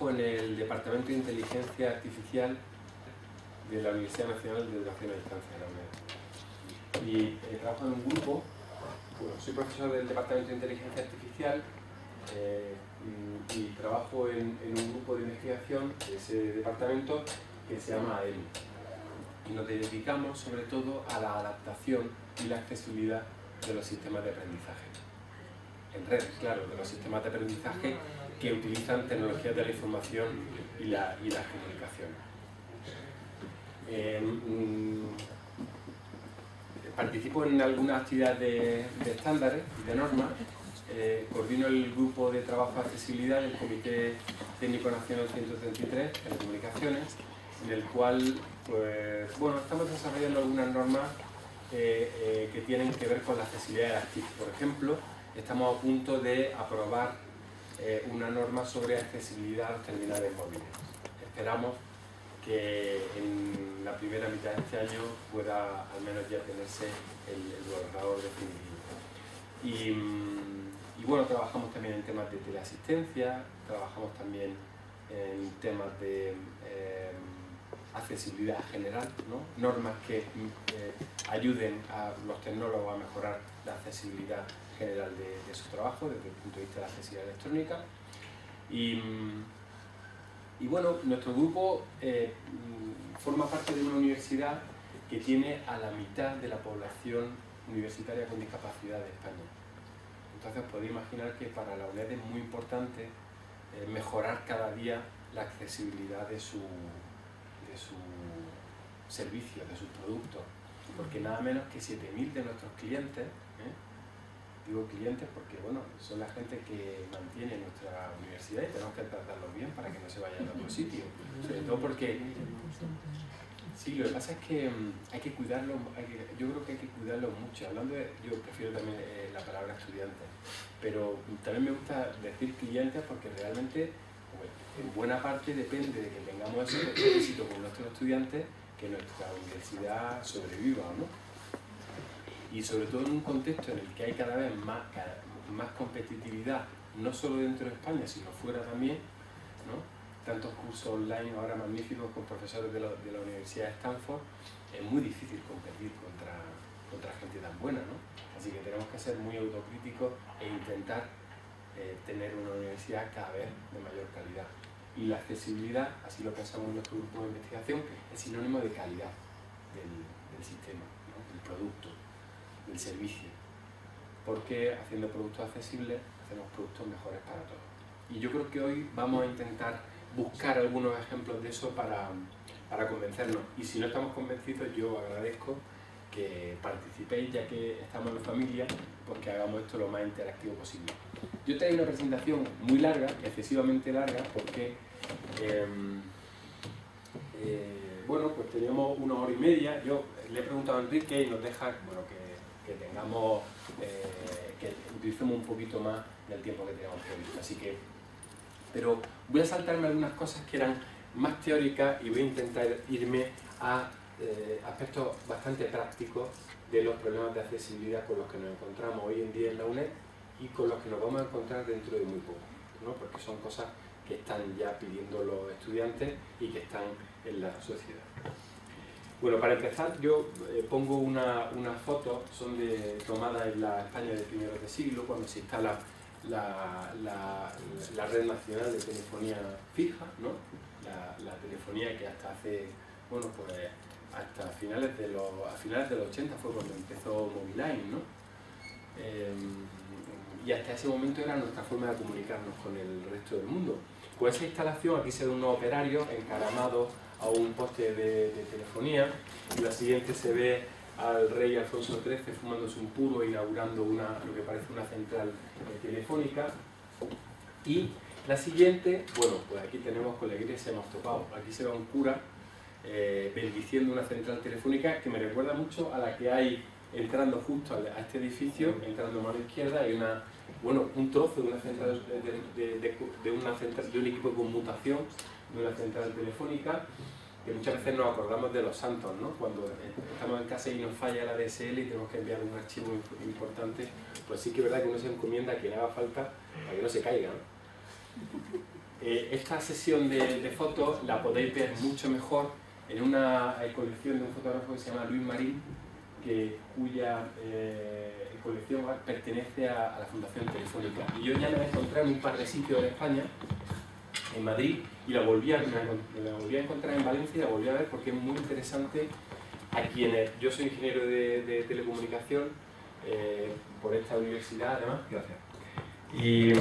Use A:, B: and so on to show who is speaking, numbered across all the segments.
A: trabajo en el Departamento de Inteligencia Artificial de la Universidad Nacional de Educación a Distancia de la UNED. Y trabajo en un grupo, bueno, soy profesor del Departamento de Inteligencia Artificial y trabajo en un grupo de investigación de ese departamento que se llama AELU. Y nos dedicamos sobre todo a la adaptación y la accesibilidad de los sistemas de aprendizaje. En redes, claro, de los sistemas de aprendizaje que utilizan tecnologías de la información y la comunicación. Participo en algunas actividades de estándares y de normas. Coordino el grupo de trabajo de accesibilidad del Comité Técnico Nacional 133 de Telecomunicaciones, en el cual pues, bueno, estamos desarrollando algunas normas que tienen que ver con la accesibilidad de las TIC. Por ejemplo, estamos a punto de aprobar una norma sobre accesibilidad a los terminales móviles. Esperamos que en la primera mitad de este año pueda al menos ya tenerse el borrador definitivo. Y bueno, trabajamos también en temas de teleasistencia, trabajamos también en temas de accesibilidad general, ¿no? Normas que ayuden a los tecnólogos a mejorar la accesibilidad general de su trabajo desde el punto de vista de la accesibilidad electrónica. Y bueno, nuestro grupo forma parte de una universidad que tiene a la mitad de la población universitaria con discapacidad de España. Entonces podéis imaginar que para la UNED es muy importante mejorar cada día la accesibilidad de su servicio, de sus productos, porque nada menos que 7.000 de nuestros clientes, digo clientes porque bueno, son la gente que mantiene nuestra universidad y tenemos que tratarlos bien para que no se vayan a otro sitio, sobre todo porque sí, lo que pasa es que hay que cuidarlo, yo creo que hay que cuidarlo mucho. Hablando de, yo prefiero también la palabra estudiantes, pero también me gusta decir clientes porque realmente pues, en buena parte depende de que tengamos ese éxito con nuestros estudiantes, que nuestra universidad sobreviva, ¿no? Y sobre todo en un contexto en el que hay cada vez más competitividad, no solo dentro de España, sino fuera también, ¿no? Tantos cursos online ahora magníficos con profesores de la Universidad de Stanford, es muy difícil competir contra gente tan buena, ¿no? Así que tenemos que ser muy autocríticos e intentar tener una universidad cada vez de mayor calidad. Y la accesibilidad, así lo pensamos en nuestro grupo de investigación, es sinónimo de calidad del sistema, ¿no? Del producto, del servicio. Porque haciendo productos accesibles, hacemos productos mejores para todos. Y yo creo que hoy vamos a intentar buscar algunos ejemplos de eso para convencernos. Y si no estamos convencidos, yo agradezco que participéis, ya que estamos en familia, pues que hagamos esto lo más interactivo posible. Yo traigo una presentación muy larga, excesivamente larga, porque bueno, pues teníamos 1 hora y media. Yo le he preguntado a Enrique y nos deja bueno, que tengamos, que utilicemos un poquito más del tiempo que teníamos previsto. Así que, pero voy a saltarme algunas cosas que eran más teóricas y voy a intentar irme a aspectos bastante prácticos de los problemas de accesibilidad con los que nos encontramos hoy en día en la UNED y con los que nos vamos a encontrar dentro de muy poco, ¿no? Porque son cosas que están ya pidiendo los estudiantes y que están en la sociedad. Bueno, para empezar yo pongo una foto, son tomadas en la España de primeros de siglo, cuando se instala la red nacional de telefonía fija, ¿no? La telefonía que hasta hace, bueno, pues hasta finales de los 80 fue cuando empezó Moviline, ¿no? Y hasta ese momento era nuestra forma de comunicarnos con el resto del mundo. Pues esa instalación, aquí se ve unos operarios encaramados a un poste de telefonía, y la siguiente se ve al rey Alfonso XIII fumándose un puro, inaugurando lo que parece una central telefónica. Y la siguiente, bueno, pues aquí tenemos con la iglesia hemos topado. Aquí se ve un cura bendiciendo una central telefónica que me recuerda mucho a la que hay entrando justo a este edificio, entrando a mano izquierda, hay un trozo de una central de un equipo de conmutación de una central telefónica, que muchas veces nos acordamos de los santos, ¿no? Cuando estamos en casa y nos falla la DSL y tenemos que enviar un archivo importante, pues sí que es verdad que uno se encomienda a que le haga falta para que no se caiga, ¿no? esta sesión de fotos la podéis ver mucho mejor en una colección de un fotógrafo que se llama Luis Marín, cuya colección pertenece a la Fundación Telefónica. Y yo ya me la encontré en un par de sitios de España, en Madrid, y la volví a encontrar en Valencia y la volví a ver porque es muy interesante a quienes... Yo soy ingeniero de telecomunicación por esta universidad, además. Gracias. Y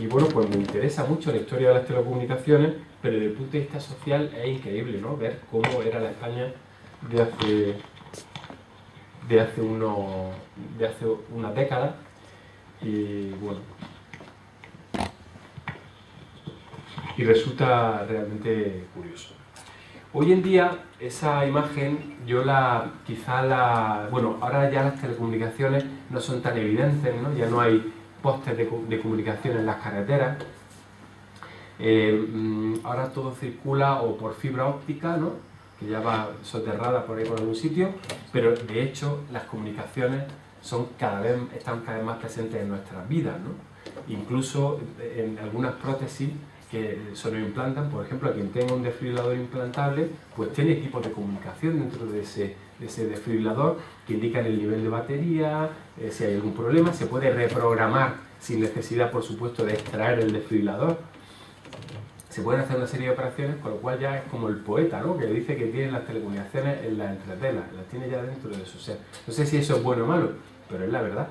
A: bueno, pues me interesa mucho la historia de las telecomunicaciones, pero desde el punto de vista social es increíble, ¿no? Ver cómo era la España de hace unas décadas. Y bueno, y resulta realmente curioso. Hoy en día esa imagen bueno, ahora ya las telecomunicaciones no son tan evidentes, ¿no? Ya no hay postes de comunicación en las carreteras. Ahora todo circula o por fibra óptica, ¿no? Que ya va soterrada por ahí por algún sitio, pero de hecho las comunicaciones están cada vez más presentes en nuestras vidas, ¿no? Incluso en algunas prótesis que se nos implantan, por ejemplo, a quien tenga un desfibrilador implantable, pues tiene equipos de comunicación dentro de ese desfibrilador que indican el nivel de batería, si hay algún problema, se puede reprogramar sin necesidad, por supuesto, de extraer el desfibrilador. Se pueden hacer una serie de operaciones, con lo cual ya es como el poeta, ¿no? Que dice que tiene las telecomunicaciones en las entretelas, las tiene ya dentro de su ser. No sé si eso es bueno o malo, pero es la verdad.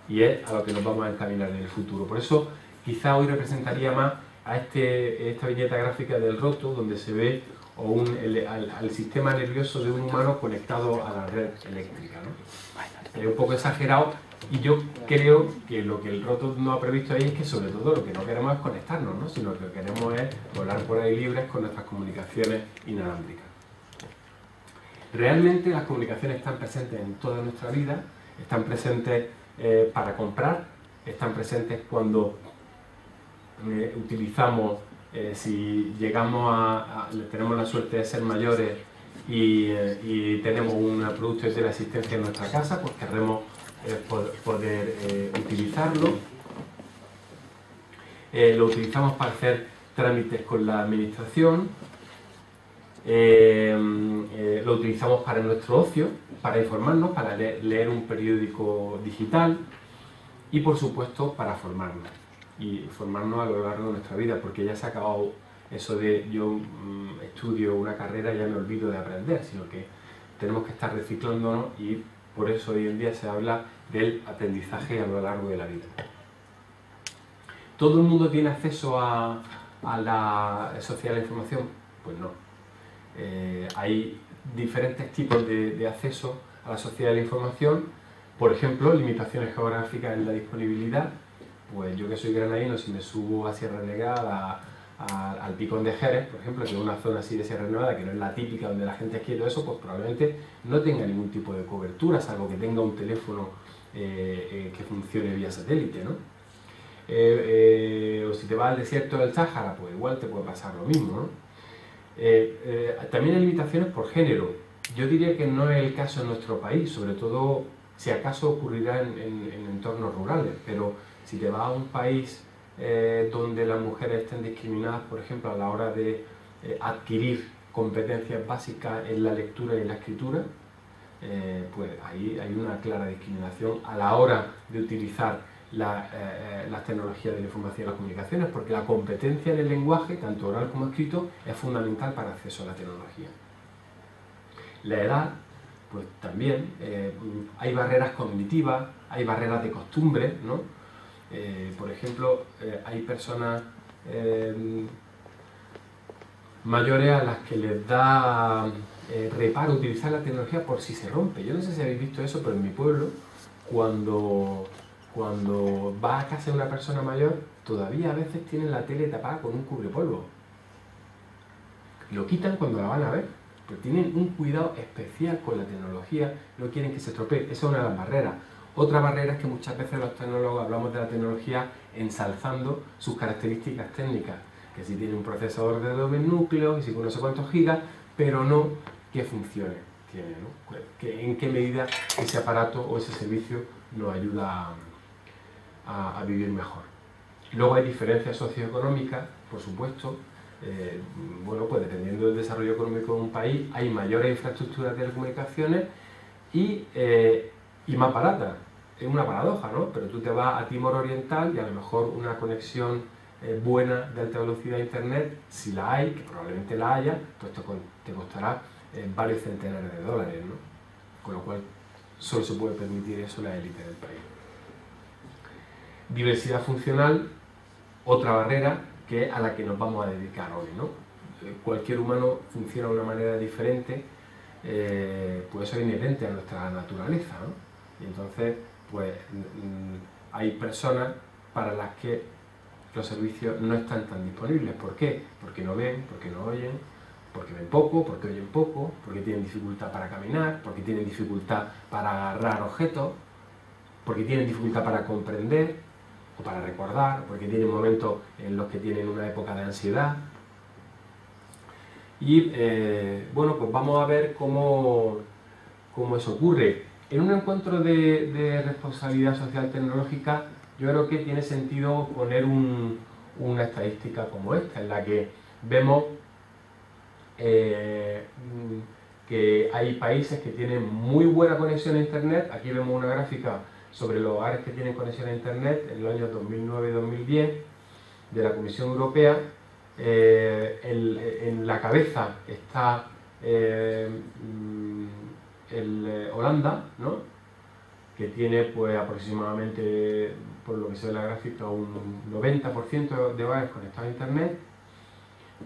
A: Y es a lo que nos vamos a encaminar en el futuro. Por eso, quizá hoy representaría más a esta viñeta gráfica del roto, donde se ve al sistema nervioso de un humano conectado a la red eléctrica, ¿no? Es un poco exagerado, y yo creo que lo que el roto no ha previsto ahí es que sobre todo lo que no queremos es conectarnos, ¿no? Sino que lo que queremos es volar por ahí libres con nuestras comunicaciones inalámbricas. Realmente las comunicaciones están presentes en toda nuestra vida, están presentes para comprar, están presentes cuando utilizamos, si llegamos tenemos la suerte de ser mayores y tenemos un producto de teleasistencia en nuestra casa, pues querremos poder utilizarlo. Lo utilizamos para hacer trámites con la administración, lo utilizamos para nuestro ocio, para informarnos, para leer un periódico digital y por supuesto para formarnos. Y formarnos a lo largo de nuestra vida, porque ya se ha acabado eso de yo estudio una carrera y ya me olvido de aprender, sino que tenemos que estar reciclándonos, y por eso hoy en día se habla del aprendizaje a lo largo de la vida. ¿Todo el mundo tiene acceso a la sociedad de la información? Pues no. Hay diferentes tipos de acceso a la sociedad de la información. Por ejemplo, limitaciones geográficas en la disponibilidad. Pues yo, que soy granadino, si me subo a Sierra Nevada, al Picón de Jerez, por ejemplo, que es una zona así de Sierra Nevada, que no es la típica donde la gente esquía y todo eso, pues probablemente no tenga ningún tipo de cobertura, salvo que tenga un teléfono que funcione vía satélite, ¿no? O si te vas al desierto del Sáhara, pues igual te puede pasar lo mismo, ¿no? También hay limitaciones por género. Yo diría que no es el caso en nuestro país, sobre todo si acaso ocurrirá en entornos rurales, pero si te vas a un país donde las mujeres estén discriminadas, por ejemplo, a la hora de adquirir competencias básicas en la lectura y en la escritura, pues ahí hay una clara discriminación a la hora de utilizar las tecnologías de la información y las comunicaciones, porque la competencia en el lenguaje, tanto oral como escrito, es fundamental para acceso a la tecnología. La edad, pues también, hay barreras cognitivas, hay barreras de costumbre, ¿no? Por ejemplo, hay personas mayores a las que les da reparo utilizar la tecnología por si se rompe. Yo no sé si habéis visto eso, pero en mi pueblo, cuando vas a casa de una persona mayor, todavía a veces tienen la tele tapada con un cubrepolvo. Lo quitan cuando la van a ver, pero tienen un cuidado especial con la tecnología, no quieren que se estropee. Esa es una de las barreras. Otra barrera es que muchas veces los tecnólogos hablamos de la tecnología ensalzando sus características técnicas, que si tiene un procesador de 2.000 núcleos y si con no sé cuántos gigas, pero no qué funciones tiene, ¿no? En qué medida ese aparato o ese servicio nos ayuda a vivir mejor. Luego hay diferencias socioeconómicas,
B: por supuesto, bueno, pues dependiendo del desarrollo económico de un país, hay mayores infraestructuras de telecomunicaciones y más baratas. Es una paradoja, ¿no? Pero tú te vas a Timor Oriental y a lo mejor una conexión buena de alta velocidad a internet, si la hay, que probablemente la haya, pues te costará varios centenares de dólares, ¿no? Con lo cual solo se puede permitir eso la élite del país. Diversidad funcional, otra barrera a la que nos vamos a dedicar hoy, ¿no? Cualquier humano funciona de una manera diferente, pues eso es inherente a nuestra naturaleza, ¿no? Y entonces, pues hay personas para las que los servicios no están tan disponibles. ¿Por qué? Porque no ven, porque no oyen, porque ven poco, porque oyen poco, porque tienen dificultad para caminar, porque tienen dificultad para agarrar objetos, porque tienen dificultad para comprender o para recordar, porque tienen momentos en los que tienen una época de ansiedad. Y bueno, pues vamos a ver cómo eso ocurre. En un encuentro de responsabilidad social tecnológica, yo creo que tiene sentido poner una estadística como esta, en la que vemos que hay países que tienen muy buena conexión a Internet. Aquí vemos una gráfica sobre los hogares que tienen conexión a Internet en los años 2009 y 2010 de la Comisión Europea. En la cabeza está Holanda, ¿no? Que tiene pues aproximadamente, por lo que se ve en la gráfica, un 90% de hogares conectados a Internet.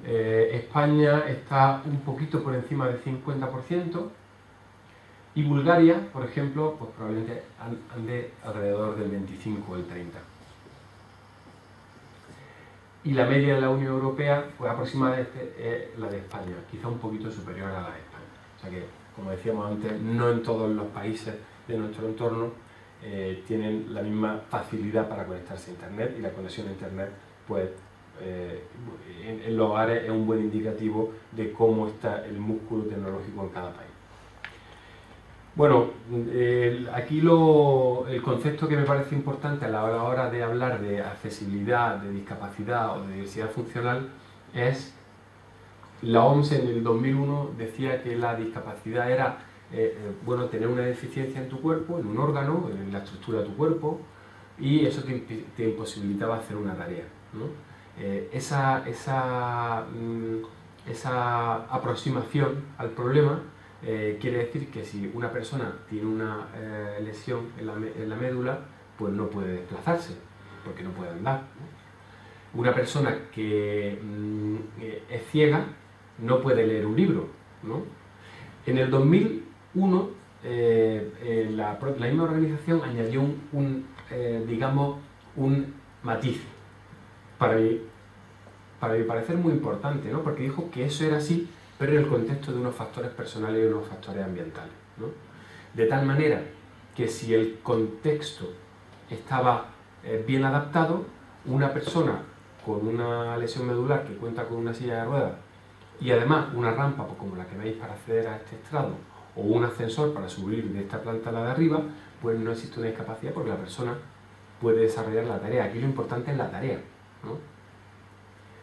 B: España está un poquito por encima del 50%. Y Bulgaria, por ejemplo, pues probablemente ande alrededor del 25 o el 30. Y la media de la Unión Europea, pues aproximadamente es la de España, quizá un poquito superior a la de España. O sea que, como decíamos antes, no en todos los países de nuestro entorno tienen la misma facilidad para conectarse a Internet, y la conexión a Internet, pues en los hogares es un buen indicativo de cómo está el músculo tecnológico en cada país. Bueno, aquí el concepto que me parece importante a la hora de hablar de accesibilidad, de discapacidad o de diversidad funcional es, la OMS en el 2001 decía que la discapacidad era bueno, tener una deficiencia en tu cuerpo, en un órgano, en la estructura de tu cuerpo, y eso te imposibilitaba hacer una tarea, ¿no? Esa aproximación al problema quiere decir que si una persona tiene una lesión en la médula, pues no puede desplazarse, porque no puede andar, ¿no? Una persona que es ciega no puede leer un libro, ¿no? En el 2001 la misma organización añadió digamos, un matiz para mi parecer muy importante, ¿no? Porque dijo que eso era así, pero en el contexto de unos factores personales y unos factores ambientales, ¿no? De tal manera que si el contexto estaba bien adaptado, una persona con una lesión medular que cuenta con una silla de ruedas y además una rampa, pues como la que veis para acceder a este estrado, o un ascensor para subir de esta planta a la de arriba, pues no existe una discapacidad porque la persona puede desarrollar la tarea. Aquí lo importante es la tarea, ¿no?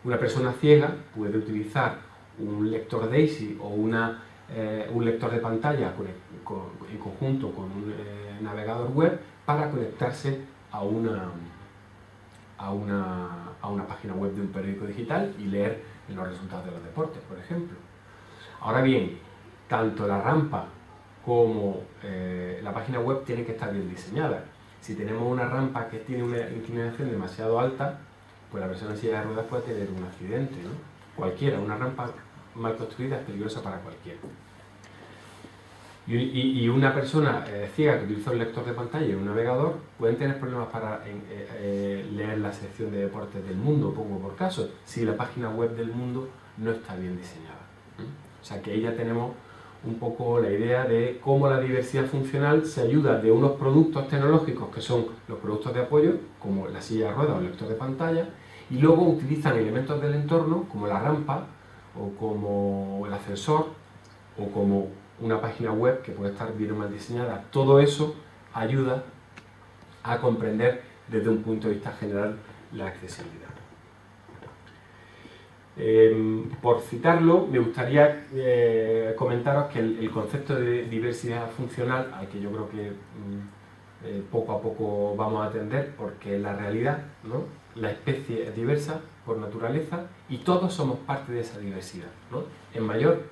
B: Una persona ciega puede utilizar un lector DAISY o un lector de pantalla en conjunto con un navegador web para conectarse a una página web de un periódico digital y leer los resultados de los deportes, por ejemplo. Ahora bien, tanto la rampa como la página web tienen que estar bien diseñadas. Si tenemos una rampa que tiene una inclinación demasiado alta, pues la persona en silla de ruedas puede tener un accidente, ¿no? Cualquiera, una rampa mal construida es peligrosa para cualquiera. Y una persona ciega que utiliza un lector de pantalla y un navegador pueden tener problemas para leer la sección de deportes del Mundo, pongo por caso, si la página web del Mundo no está bien diseñada. O sea que ahí ya tenemos un poco la idea de cómo la diversidad funcional se ayuda de unos productos tecnológicos que son los productos de apoyo, como la silla de ruedas o el lector de pantalla, y luego utilizan elementos del entorno como la rampa o como el ascensor o como una página web que puede estar bien o mal diseñada. Todo eso ayuda a comprender desde un punto de vista general la accesibilidad. Por citarlo, me gustaría comentaros que el concepto de diversidad funcional, al que yo creo que poco a poco vamos a atender, porque en la realidad, ¿no?, la especie es diversa por naturaleza y todos somos parte de esa diversidad, ¿no? En mayor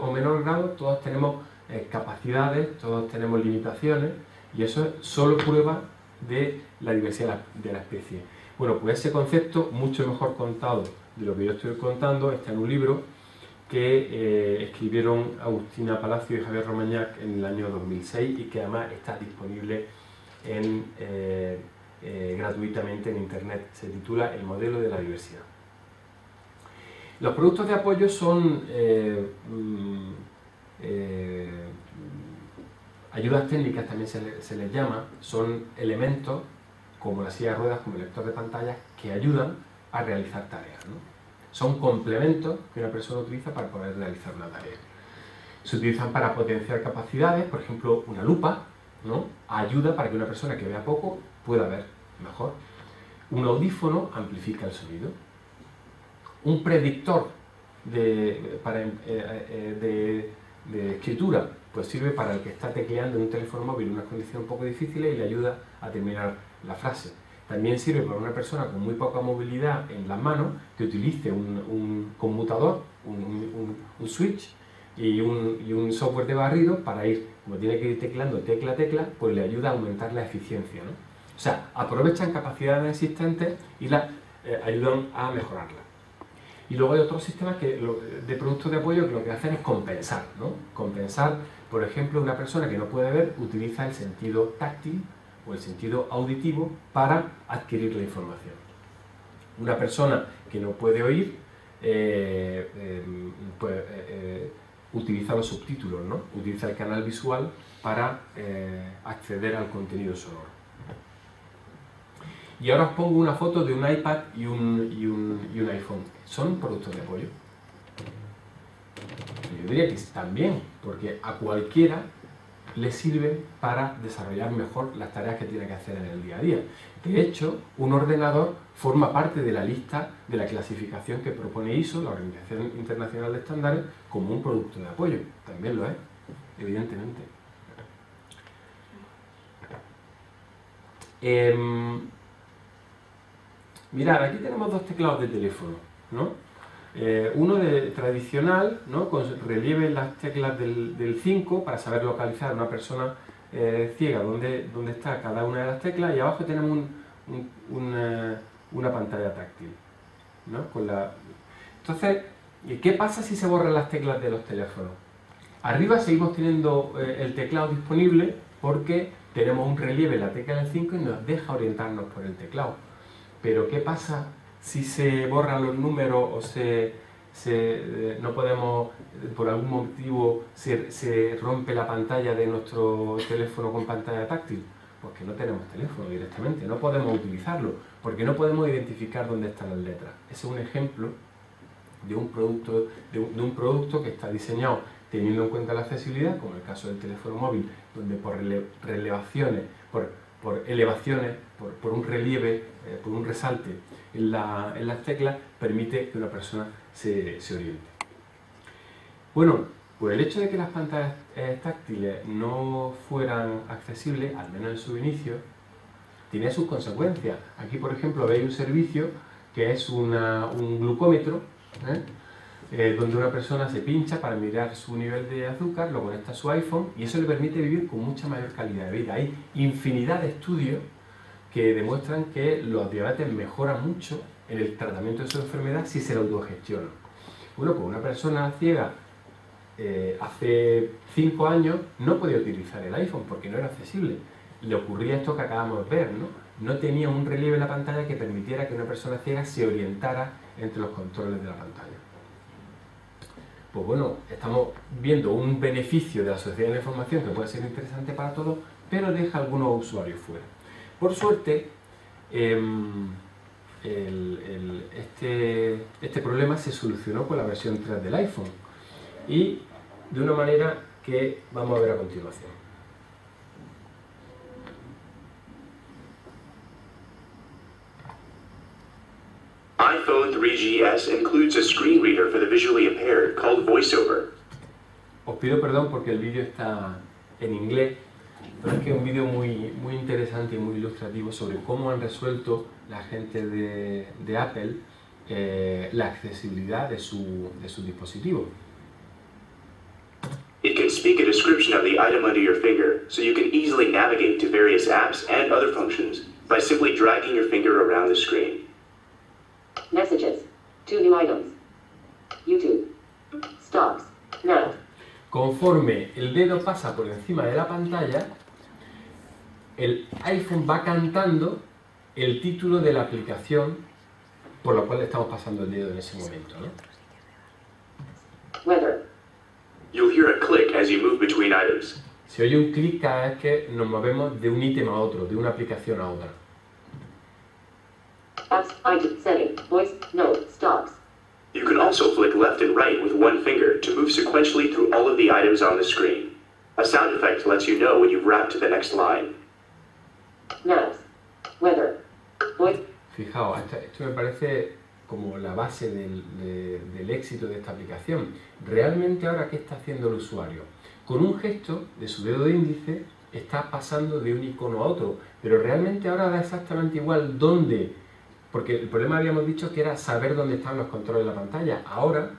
B: o menor grado todos tenemos capacidades, todos tenemos limitaciones, y eso es solo prueba de la diversidad de la especie. Bueno, pues ese concepto, mucho mejor contado de lo que yo estoy contando, está en un libro que escribieron Agustina Palacio y Javier Romañac en el año 2006 y que además está disponible gratuitamente en internet. Se titula El modelo de la diversidad. Los productos de apoyo son ayudas técnicas, también se les llama, son elementos como la silla de ruedas, como el lector de pantallas, que ayudan a realizar tareas, ¿no? Son complementos que una persona utiliza para poder realizar una tarea. Se utilizan para potenciar capacidades, por ejemplo, una lupa, ¿no?, ayuda para que una persona que vea poco pueda ver mejor. Un audífono amplifica el sonido. Un predictor de escritura pues sirve para el que está tecleando en un teléfono móvil en unas condiciones un poco difíciles y le ayuda a terminar la frase. También sirve para una persona con muy poca movilidad en las manos que utilice un conmutador, un switch y un software de barrido para ir, como tiene que ir teclando tecla a tecla, pues le ayuda a aumentar la eficiencia, ¿no? O sea, aprovechan capacidades existentes y las ayudan a mejorarlas. Y luego hay otros sistemas de productos de apoyo que lo que hacen es compensar, ¿no? Compensar, por ejemplo, una persona que no puede ver utiliza el sentido táctil o el sentido auditivo para adquirir la información. Una persona que no puede oír utiliza los subtítulos, ¿no? Utiliza el canal visual para acceder al contenido sonoro. Y ahora os pongo una foto de un iPad y un iPhone. ¿Son productos de apoyo? Yo diría que también, porque a cualquiera le sirve para desarrollar mejor las tareas que tiene que hacer en el día a día. De hecho, un ordenador forma parte de la lista de la clasificación que propone ISO, la Organización Internacional de Estándares, como un producto de apoyo. También lo es, evidentemente. Mirad, aquí tenemos dos teclados de teléfono, ¿no? Uno tradicional, ¿no?, con relieve en las teclas del 5 para saber localizar a una persona ciega dónde está cada una de las teclas, y abajo tenemos una pantalla táctil, ¿no? Entonces, ¿qué pasa si se borran las teclas de los teléfonos? Arriba seguimos teniendo el teclado disponible porque tenemos un relieve en la tecla del 5 y nos deja orientarnos por el teclado. Pero ¿qué pasa si se borran los números o no podemos, por algún motivo, se rompe la pantalla de nuestro teléfono con pantalla táctil? Pues que no tenemos teléfono directamente, no podemos utilizarlo, porque no podemos identificar dónde están las letras. Ese es un ejemplo de un producto que está diseñado teniendo en cuenta la accesibilidad, como en el caso del teléfono móvil, donde por elevaciones, por un relieve, por un resalte en las teclas, permite que una persona se oriente. Bueno, pues el hecho de que las pantallas táctiles no fueran accesibles, al menos en su inicio, tiene sus consecuencias. Aquí, por ejemplo, veis un servicio que es un glucómetro, donde una persona se pincha para mirar su nivel de azúcar, lo conecta a su iPhone y eso le permite vivir con mucha mayor calidad de vida. Hay infinidad de estudios que demuestran que los diabetes mejoran mucho en el tratamiento de su enfermedad si se lo autogestionan. Bueno, pues una persona ciega hace 5 años no podía utilizar el iPhone porque no era accesible. Le ocurría esto que acabamos de ver, ¿no? No tenía un relieve en la pantalla que permitiera que una persona ciega se orientara entre los controles de la pantalla. Pues bueno, estamos viendo un beneficio de la sociedad de la información que puede ser interesante para todos, pero deja algunos usuarios fuera. Por suerte, este problema se solucionó con la versión 3 del iPhone y de una manera que vamos a ver a continuación.
C: iPhone 3GS OBS includes a screen reader for the visually impaired called VoiceOver.
B: Os pido perdón porque el vídeo está en inglés, pero es que es un vídeo muy interesante y muy ilustrativo sobre cómo han resuelto la gente de Apple la accesibilidad de su dispositivo.
C: It can speak a description of the item under your finger, so you can easily navigate to various apps and other functions by simply dragging your finger around the screen.
D: Messages. 2 new items. YouTube. Stocks. Now.
B: Conforme el dedo pasa por encima de la pantalla, el iPhone va cantando el título de la aplicación por la cual le estamos pasando el dedo en ese momento, ¿no?
D: Weather.
C: You'll hear a click as you move between items.
B: Se oye un clic cada vez que nos movemos de un ítem a otro, de una aplicación a otra.
D: Apps. Item. Setting. Voice. Note. Stocks.
C: You can also flick left and right with one finger to move sequentially through all of the items on the screen. A sound effect lets you know when you've wrapped to the next line.
D: Maps. Weather. Voice.
B: Fijaos, esto me parece como la base del éxito de esta aplicación. Realmente ahora, ¿qué está haciendo el usuario? Con un gesto de su dedo índice está pasando de un icono a otro, pero realmente ahora da exactamente igual dónde, porque el problema habíamos dicho que era saber dónde están los controles de la pantalla. Ahora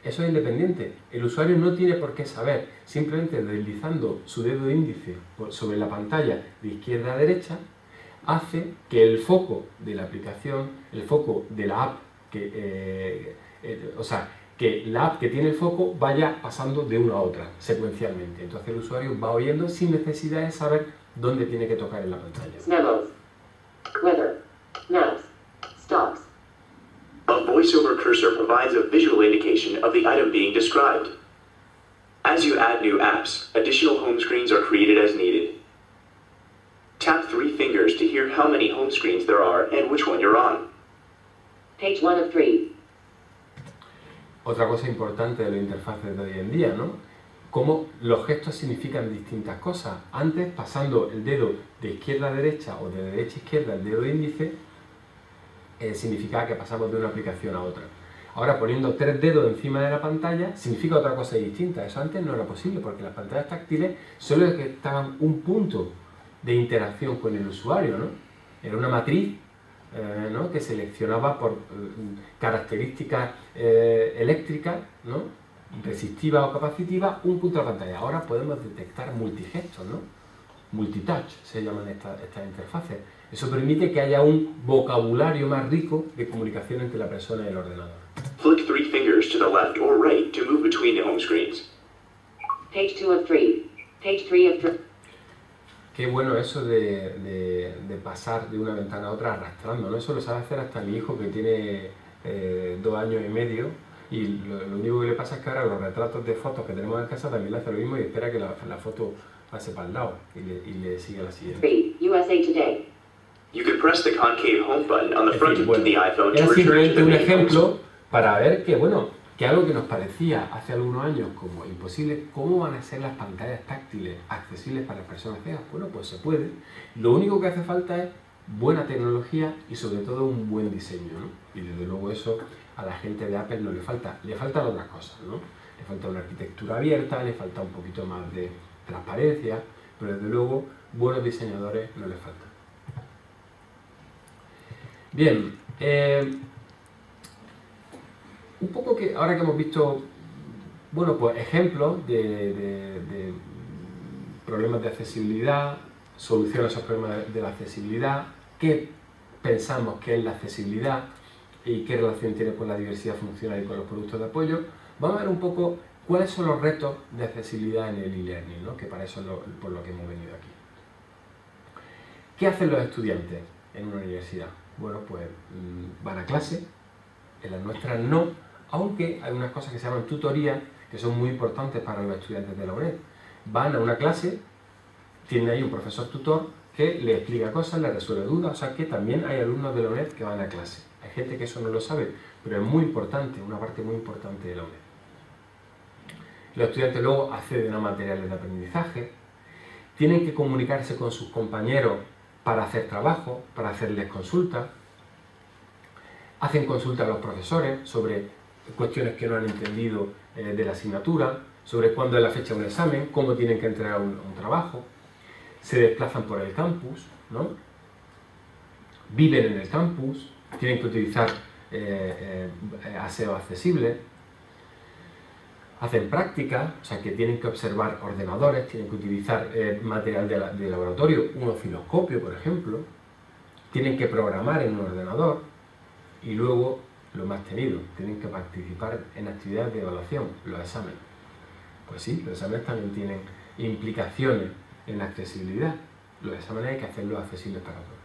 B: eso es independiente, el usuario no tiene por qué saber, simplemente deslizando su dedo índice sobre la pantalla de izquierda a derecha, hace que el foco de la aplicación, el foco de la app, que la app que tiene el foco vaya pasando de una a otra, secuencialmente. Entonces el usuario va oyendo sin necesidad de saber dónde tiene que tocar en la pantalla.
D: Memos. Weather. Maps. Stocks.
C: A VoiceOver cursor provides a visual indication of the item being described. As you add new apps, additional home screens are created as needed. Tap 3 fingers to hear how many home screens there are and which one you're on.
D: Page 1 of 3.
B: Otra cosa importante de las interfaces de hoy en día, ¿no? Cómo los gestos significan distintas cosas. Antes, pasando el dedo de izquierda a derecha o de derecha a izquierda, el dedo índice, significaba que pasamos de una aplicación a otra. Ahora, poniendo 3 dedos encima de la pantalla, significa otra cosa distinta. Eso antes no era posible, porque las pantallas táctiles solo estaban un punto de interacción con el usuario, ¿no? Era una matriz, ¿no?, que seleccionaba por características eléctricas, ¿no?, resistivas o capacitivas, un punto de la pantalla. Ahora podemos detectar multigestos, ¿no? Multitouch se llaman estas interfaces. Eso permite que haya un vocabulario más rico de comunicación entre la persona y el ordenador.
C: Flick 3 fingers to the left or right to move between the home screens.
D: Page 2 of 3. Page 3 of 3.
B: Qué bueno eso de pasar de una ventana a otra arrastrando, ¿no? Eso lo sabe hacer hasta mi hijo, que tiene 2 años y medio, y lo único que le pasa es que ahora los retratos de fotos que tenemos en casa también le hace lo mismo y espera que la foto pase para el lado y le sigue la siguiente.
D: 3. USA Today.
C: You can press the concave home button on the front of the iPhone to
B: Era
C: return to
B: simplemente
C: the
B: un
C: main home
B: ejemplo para ver que, bueno, que algo que nos parecía hace algunos años como imposible, ¿cómo van a ser las pantallas táctiles accesibles para las personas ciegas? Bueno, pues se puede. Lo único que hace falta es buena tecnología y sobre todo un buen diseño, ¿no? Y desde luego eso a la gente de Apple no le falta. Le faltan otras cosas, ¿no? Le falta una arquitectura abierta, le falta un poquito más de transparencia, pero desde luego buenos diseñadores no le faltan. Bien, un poco que ahora que hemos visto, bueno, pues ejemplos de problemas de accesibilidad, soluciones a esos problemas de la accesibilidad, qué pensamos que es la accesibilidad y qué relación tiene con la diversidad funcional y con los productos de apoyo, vamos a ver un poco cuáles son los retos de accesibilidad en el e-learning, ¿no? Que para eso es por lo que hemos venido aquí. ¿Qué hacen los estudiantes en una universidad? Bueno, pues van a clase, en las nuestras no, aunque hay unas cosas que se llaman tutorías que son muy importantes para los estudiantes de la UNED. Van a una clase, tienen ahí un profesor tutor que le explica cosas, le resuelve dudas, o sea que también hay alumnos de la UNED que van a clase. Hay gente que eso no lo sabe, pero es muy importante, una parte muy importante de la UNED. Los estudiantes luego acceden a materiales de aprendizaje, tienen que comunicarse con sus compañeros para hacer trabajo, para hacerles consultas. hacen consulta a los profesores sobre cuestiones que no han entendido de la asignatura, sobre cuándo es la fecha de un examen, cómo tienen que entregar un trabajo, se desplazan por el campus, ¿no? Viven en el campus, tienen que utilizar aseo accesible, hacen prácticas, o sea que tienen que observar ordenadores, tienen que utilizar material de laboratorio, un osciloscopio, por ejemplo, tienen que programar en un ordenador y luego, lo más tenido, tienen que participar en actividades de evaluación, los exámenes. Pues sí, los exámenes también tienen implicaciones en la accesibilidad. Los exámenes hay que hacerlos accesibles para todos.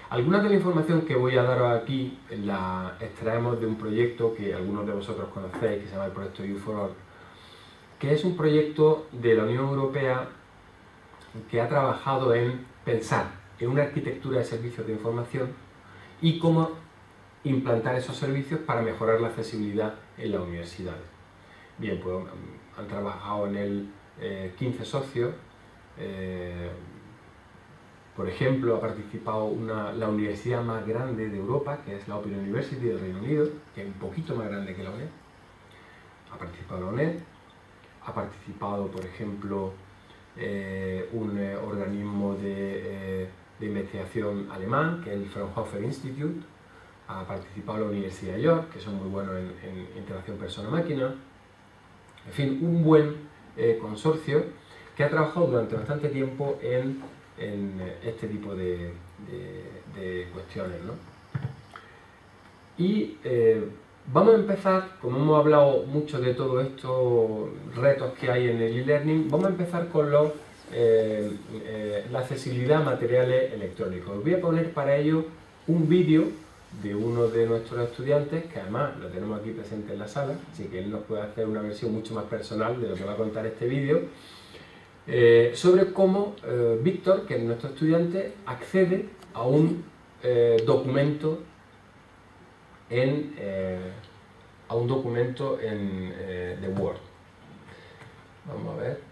B: Alguna de la información que voy a daros aquí la extraemos de un proyecto que algunos de vosotros conocéis, que se llama el proyecto U4All, que es un proyecto de la Unión Europea que ha trabajado en pensar en una arquitectura de servicios de información y cómo implantar esos servicios para mejorar la accesibilidad en las universidades. Bien, pues han trabajado en él 15 socios. Por ejemplo, ha participado la universidad más grande de Europa, que es la Open University del Reino Unido, que es un poquito más grande que la UNED. Ha participado la UNED, ha participado, por ejemplo, un organismo de investigación alemán, que es el Fraunhofer Institute. Ha participado la Universidad de York, que son muy buenos en interacción persona-máquina. En fin, un buen consorcio que ha trabajado durante bastante tiempo en este tipo de cuestiones, ¿no? Y vamos a empezar, como hemos hablado mucho de todos estos retos que hay en el e-learning, vamos a empezar con la accesibilidad a materiales electrónicos. Os voy a poner para ello un vídeo de uno de nuestros estudiantes, que además lo tenemos aquí presente en la sala, así que él nos puede hacer una versión mucho más personal de lo que va a contar este vídeo, sobre cómo Víctor, que es nuestro estudiante, accede a un documento de Word. Vamos a ver.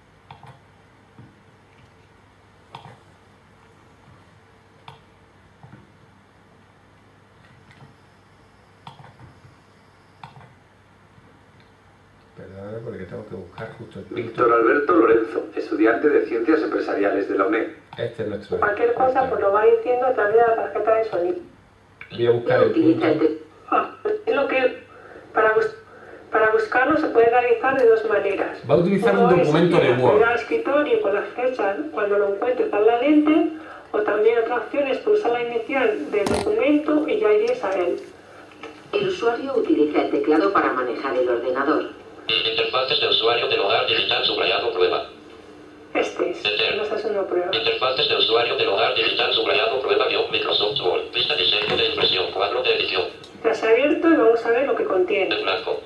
B: Perdóname porque tengo que buscar justo el punto.
E: Víctor Alberto Lorenzo, estudiante de Ciencias Empresariales de la UNED.
B: Este es nuestro.
F: Cualquier cosa pues lo va diciendo a través de la tarjeta de sonido.
B: Voy a buscar el punto.
F: Es lo que para buscarlo se puede realizar de dos maneras.
B: Va a utilizar un documento de Word.
F: Ir al escritorio con las fechas cuando lo encuentres al ladente, o también otra opción es pulsar la inicial del documento y ya irías a él.
D: El usuario utiliza el teclado para manejar el ordenador.
G: Interfaces de usuario del hogar digital subrayado prueba.
F: Este es, no está haciendo prueba.
G: Interfaces de usuario del hogar digital subrayado prueba Microsoft Word. Vista diseño de impresión, cuadro de edición.
F: Ya se ha abierto y vamos a ver lo que contiene.
G: En blanco.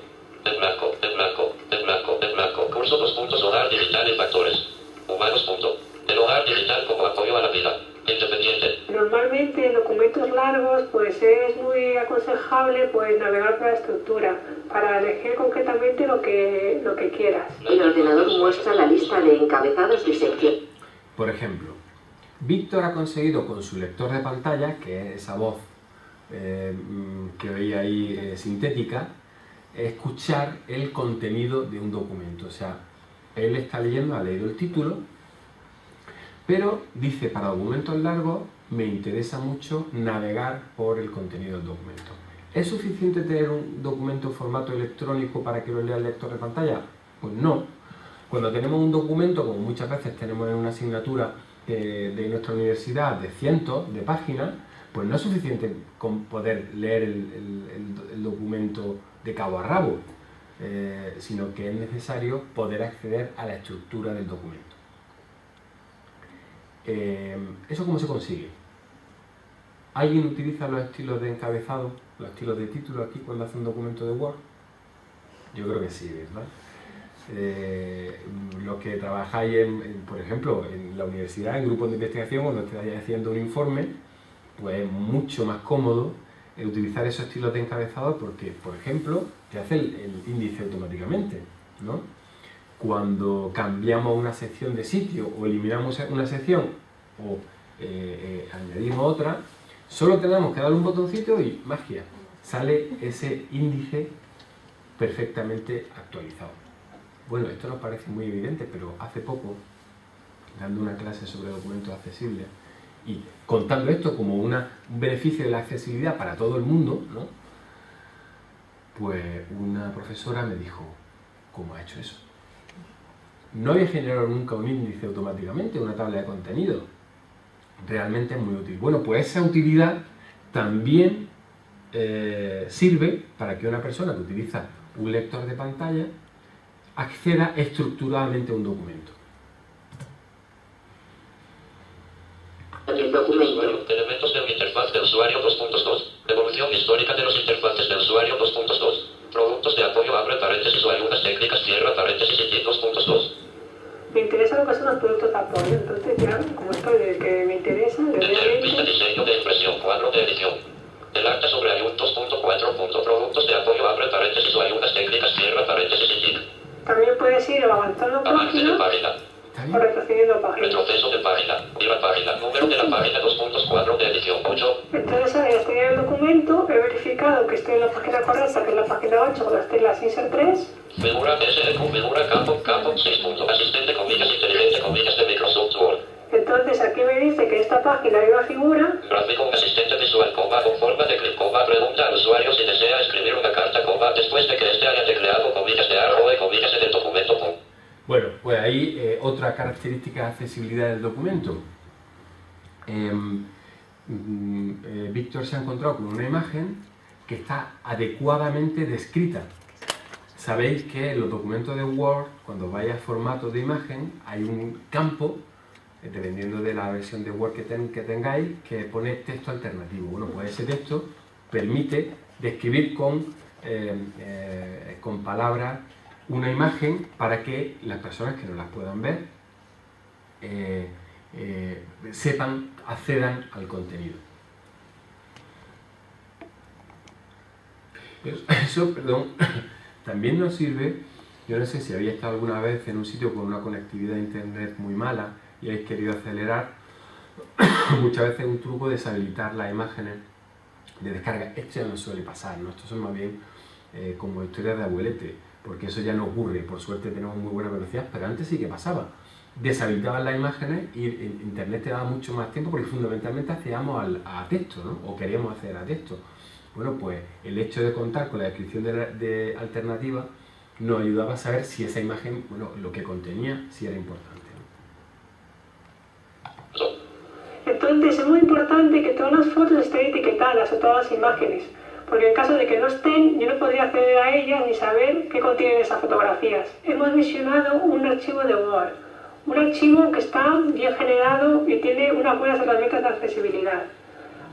G: Curso 2 puntos hogar digital y factores. Humanos punto. El hogar digital como apoyo a la vida. Independiente.
F: Normalmente en documentos largos pues es muy aconsejable pues navegar por la estructura para elegir concretamente lo que quieras.
D: El ordenador muestra la lista de encabezados de sección.
B: Por ejemplo, Víctor ha conseguido con su lector de pantalla, que es esa voz que veía ahí sintética, escuchar el contenido de un documento. O sea, él está leyendo, ha leído el título, pero dice, para documentos largos me interesa mucho navegar por el contenido del documento. ¿Es suficiente tener un documento en formato electrónico para que lo lea el lector de pantalla? Pues no. Cuando tenemos un documento, como muchas veces tenemos en una asignatura de nuestra universidad de cientos de páginas, pues no es suficiente con poder leer el documento de cabo a rabo, sino que es necesario poder acceder a la estructura del documento. ¿Eso cómo se consigue? ¿Alguien utiliza los estilos de encabezado, los estilos de título aquí cuando hace un documento de Word? Yo creo que sí, ¿verdad? Los que trabajáis, por ejemplo, en la universidad, en grupos de investigación, cuando estáis haciendo un informe, pues es mucho más cómodo utilizar esos estilos de encabezado porque, por ejemplo, te hace el índice automáticamente, ¿no? Cuando cambiamos una sección de sitio o eliminamos una sección o añadimos otra, Solo tenemos que darle un botoncito y magia, sale ese índice perfectamente actualizado. Bueno, esto nos parece muy evidente, pero hace poco, dando una clase sobre documentos accesibles y contando esto como un beneficio de la accesibilidad para todo el mundo, ¿no? Pues una profesora me dijo, ¿cómo ha hecho eso? No había generado nunca un índice automáticamente, una tabla de contenido. Realmente es muy útil. Bueno, pues esa utilidad también sirve para que una persona que utiliza un lector de pantalla acceda estructuradamente a un documento.
D: El documento.
G: Elementos de una interfaz de usuario 2.2. Evolución histórica de los interfaces de usuario 2.2. Productos de apoyo, abre paréntesis o ayudas técnicas, cierra paréntesis y 2.2.
F: Me interesa lo que son los productos de apoyo, entonces ya, como estoy del que me interesa, le doy a
G: Vista
F: enter.
G: diseño de impresión, cuadro de edición. El acta sobre ayudas 2.4. Productos de apoyo, abre paréntesis o ayudas técnicas, cierra paréntesis y TIC.
F: También puedes ir avanzando
G: Avance de
F: página
G: página.
B: ¿Está
F: o
B: bien?
F: retrocediendo página.
G: Retroceso de página. Viva página. Número de la página 2.4 de edición 8.
F: Entonces ahora ya estoy en el documento, he verificado que estoy en la página correcta, que es la página 8, con las teclas insert 3.
G: Figura SQ, figura campo 6 puntos. Asistente, comillas, inteligente, comillas de Microsoft Word.
F: Entonces aquí me dice que esta página hay una figura.
G: Gráfico, asistente visual, coma, con forma de clic, coma, pregunta al usuario si desea escribir una carta, coma, después de que éste haya tecleado, comillas de arroba y comillas en el documento, coma.
B: Bueno, pues ahí otra característica de accesibilidad del documento. Víctor se ha encontrado con una imagen que está adecuadamente descrita. Sabéis que en los documentos de Word, cuando vais a formato de imagen, hay un campo, dependiendo de la versión de Word que tengáis, que pone texto alternativo. Bueno, pues ese texto permite describir con palabras una imagen para que las personas que no las puedan ver accedan al contenido. Eso, perdón, también nos sirve. Yo no sé si habéis estado alguna vez en un sitio con una conectividad a internet muy mala y habéis querido acelerar. Muchas veces es un truco deshabilitar las imágenes de descarga. Esto ya no suele pasar, ¿no? Esto son más bien como historias de abuelete, porque eso ya no ocurre. Por suerte tenemos muy buena velocidad, pero antes sí que pasaba. Deshabilitaban las imágenes y internet te daba mucho más tiempo porque fundamentalmente hacíamos a texto, ¿no? O queríamos acceder a texto. Bueno, pues el hecho de contar con la descripción de alternativa nos ayudaba a saber si esa imagen, bueno, lo que contenía, si era importante, ¿no?
F: Entonces es muy importante que todas las fotos estén etiquetadas o todas las imágenes, porque en caso de que no estén, yo no podría acceder a ellas ni saber qué contienen esas fotografías. Hemos visionado un archivo de Word, un archivo que está bien generado y tiene unas buenas herramientas de accesibilidad.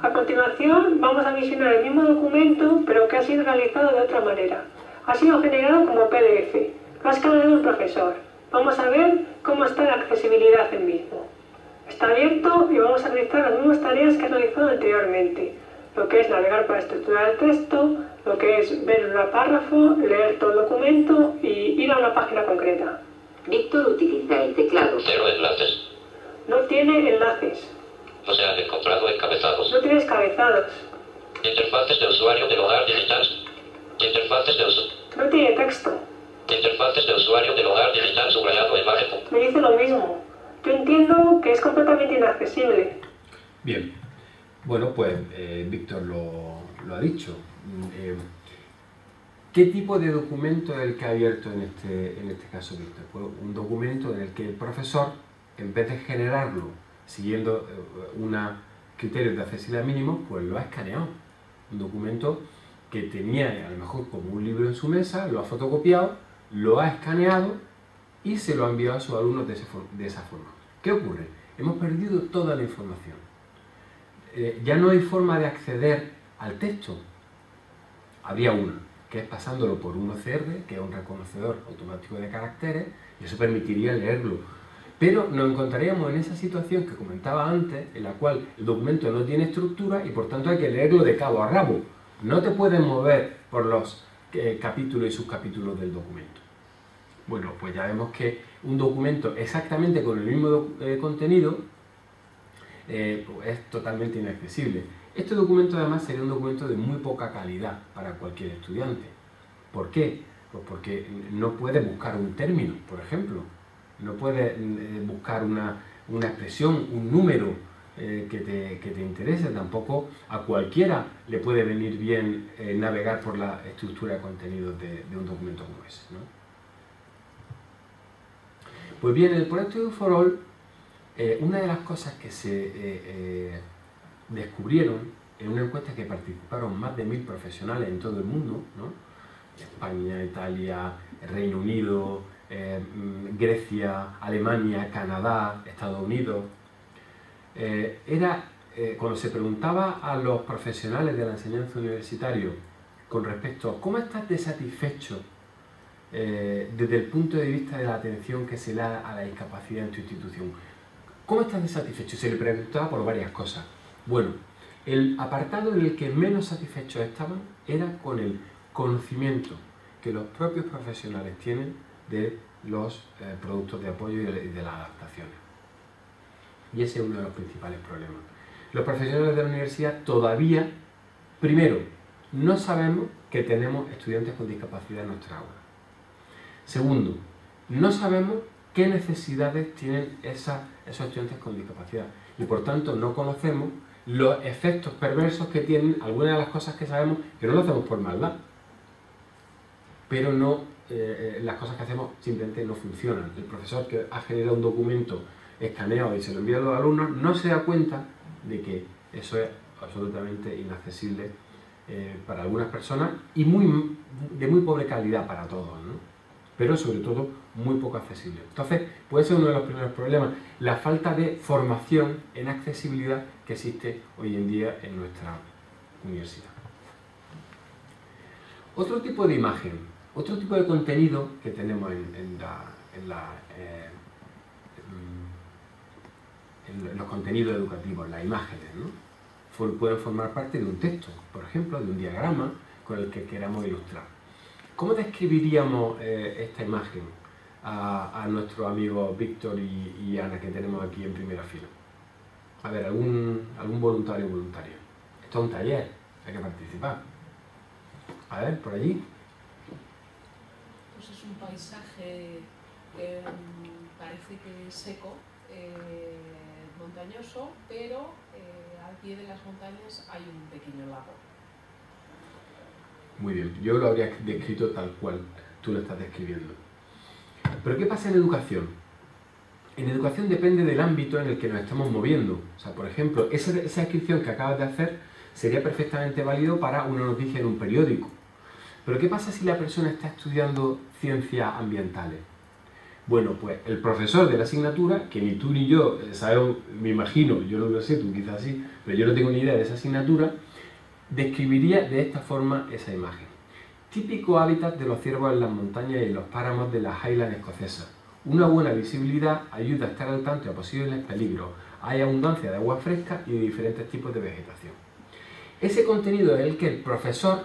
F: A continuación vamos a visionar el mismo documento, pero que ha sido realizado de otra manera. Ha sido generado como PDF, lo ha escaneado el profesor. Vamos a ver cómo está la accesibilidad del mismo. Está abierto y vamos a realizar las mismas tareas que he realizado anteriormente. Lo que es navegar para estructurar el texto, lo que es ver un párrafo, leer todo el documento y ir a una página concreta.
D: Víctor utiliza el teclado.
G: 0 enlaces.
F: No tiene enlaces,
G: No se han encontrado encabezados.
F: no tiene descabezados,
G: Interfaces de usuario del hogar digital. Interfaces de usuario.
F: no tiene texto.
G: Interfaces de usuario del hogar digital subrayado imagen.
F: Me dice lo mismo. Yo entiendo que es completamente inaccesible.
B: Bien, bueno, pues Víctor lo ha dicho. ¿Qué tipo de documento es el que ha abierto en este caso Víctor? Pues un documento en el que el profesor, en vez de generarlo siguiendo criterios de accesibilidad mínimos, pues lo ha escaneado. Un documento que tenía a lo mejor como un libro en su mesa, lo ha fotocopiado, lo ha escaneado y se lo ha enviado a sus alumnos de esa forma. ¿Qué ocurre? Hemos perdido toda la información. Ya no hay forma de acceder al texto. Habría una, que es pasándolo por un OCR, que es un reconocedor automático de caracteres, y eso permitiría leerlo. Pero nos encontraríamos en esa situación que comentaba antes, en la cual el documento no tiene estructura y por tanto hay que leerlo de cabo a rabo. No te puedes mover por los capítulos y subcapítulos del documento. Bueno, pues ya vemos que un documento exactamente con el mismo contenido es totalmente inaccesible. Este documento además sería un documento de muy poca calidad para cualquier estudiante. ¿Por qué? Pues porque no puedes buscar un término, por ejemplo. No puedes buscar una expresión, un número que te interese. Tampoco a cualquiera le puede venir bien navegar por la estructura de contenidos de un documento como ese, ¿no? Pues bien, el proyecto EU4All, una de las cosas que se descubrieron en una encuesta que participaron más de 1000 profesionales en todo el mundo, ¿no? España, Italia, Reino Unido, Grecia, Alemania, Canadá, Estados Unidos, cuando se preguntaba a los profesionales de la enseñanza universitaria con respecto a cómo estás de satisfecho desde el punto de vista de la atención que se le da a la discapacidad en tu institución, ¿cómo estás de satisfecho? Se le preguntaba por varias cosas. Bueno, el apartado en el que menos satisfechos estaban era con el conocimiento que los propios profesionales tienen de los productos de apoyo y de las adaptaciones. Y ese es uno de los principales problemas. Los profesionales de la universidad todavía, primero, no sabemos que tenemos estudiantes con discapacidad en nuestra aula. Segundo, no sabemos qué necesidades tienen esos estudiantes con discapacidad y por tanto no conocemos los efectos perversos que tienen algunas de las cosas que sabemos, que no lo hacemos por maldad, pero no, las cosas que hacemos simplemente no funcionan. El profesor que ha generado un documento escaneado y se lo envía a los alumnos no se da cuenta de que eso es absolutamente inaccesible para algunas personas y de muy pobre calidad para todos, ¿no? Pero sobre todo muy poco accesible. Entonces, puede ser uno de los primeros problemas, la falta de formación en accesibilidad que existe hoy en día en nuestra universidad. Otro tipo de imagen, otro tipo de contenido que tenemos en los contenidos educativos, las imágenes, ¿no? Pueden formar parte de un texto, por ejemplo, de un diagrama con el que queramos ilustrar. ¿Cómo describiríamos esta imagen a nuestros amigos Víctor y Ana que tenemos aquí en primera fila? A ver, algún voluntario o voluntaria. Esto es un taller, hay que participar. A ver, por allí.
H: Pues es un paisaje parece que es seco, montañoso, pero al pie de las montañas hay un pequeño lago.
B: Muy bien, yo lo habría descrito tal cual tú lo estás describiendo. Pero ¿qué pasa en educación? En educación depende del ámbito en el que nos estamos moviendo. O sea, por ejemplo, esa descripción que acabas de hacer sería perfectamente válido para una noticia en un periódico. Pero ¿qué pasa si la persona está estudiando ciencias ambientales? Bueno, pues el profesor de la asignatura, que ni tú ni yo sabemos, me imagino, yo no lo sé, tú quizás sí, pero yo no tengo ni idea de esa asignatura, describiría de esta forma esa imagen. Típico hábitat de los ciervos en las montañas y en los páramos de las Highlands escocesas. Una buena visibilidad ayuda a estar al tanto de posibles peligros. Hay abundancia de agua fresca y de diferentes tipos de vegetación. Ese contenido es el que el profesor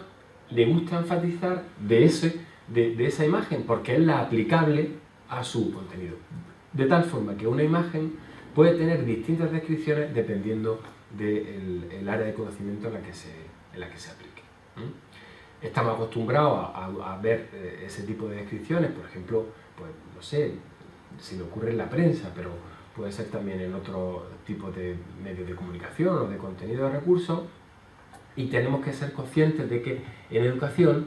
B: le gusta enfatizar de esa imagen, porque es la aplicable a su contenido. De tal forma que una imagen puede tener distintas descripciones dependiendo del área de conocimiento en la que se aplique. Estamos acostumbrados a ver ese tipo de descripciones, por ejemplo, pues no sé, si le ocurre en la prensa, pero puede ser también en otro tipo de medios de comunicación o de contenido de recursos, y tenemos que ser conscientes de que en educación,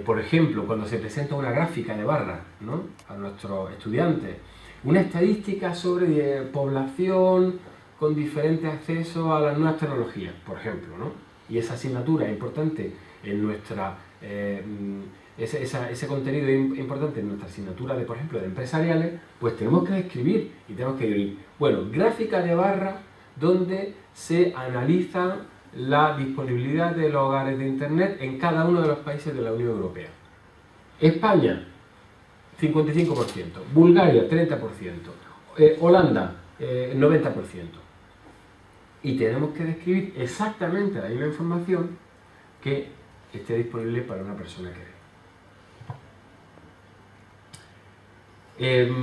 B: por ejemplo, cuando se presenta una gráfica de barras, ¿no?, a nuestros estudiantes, una estadística sobre población con diferentes accesos a las nuevas tecnologías, por ejemplo, ¿no?, y esa asignatura es importante en nuestra, ese contenido es importante en nuestra asignatura de, por ejemplo, de empresariales, pues tenemos que describir y tenemos que ir, bueno, gráfica de barras donde se analiza la disponibilidad de los hogares de Internet en cada uno de los países de la Unión Europea. España, 55%, Bulgaria, 30%, Holanda, 90%. Y tenemos que describir exactamente la misma información que esté disponible para una persona que ve.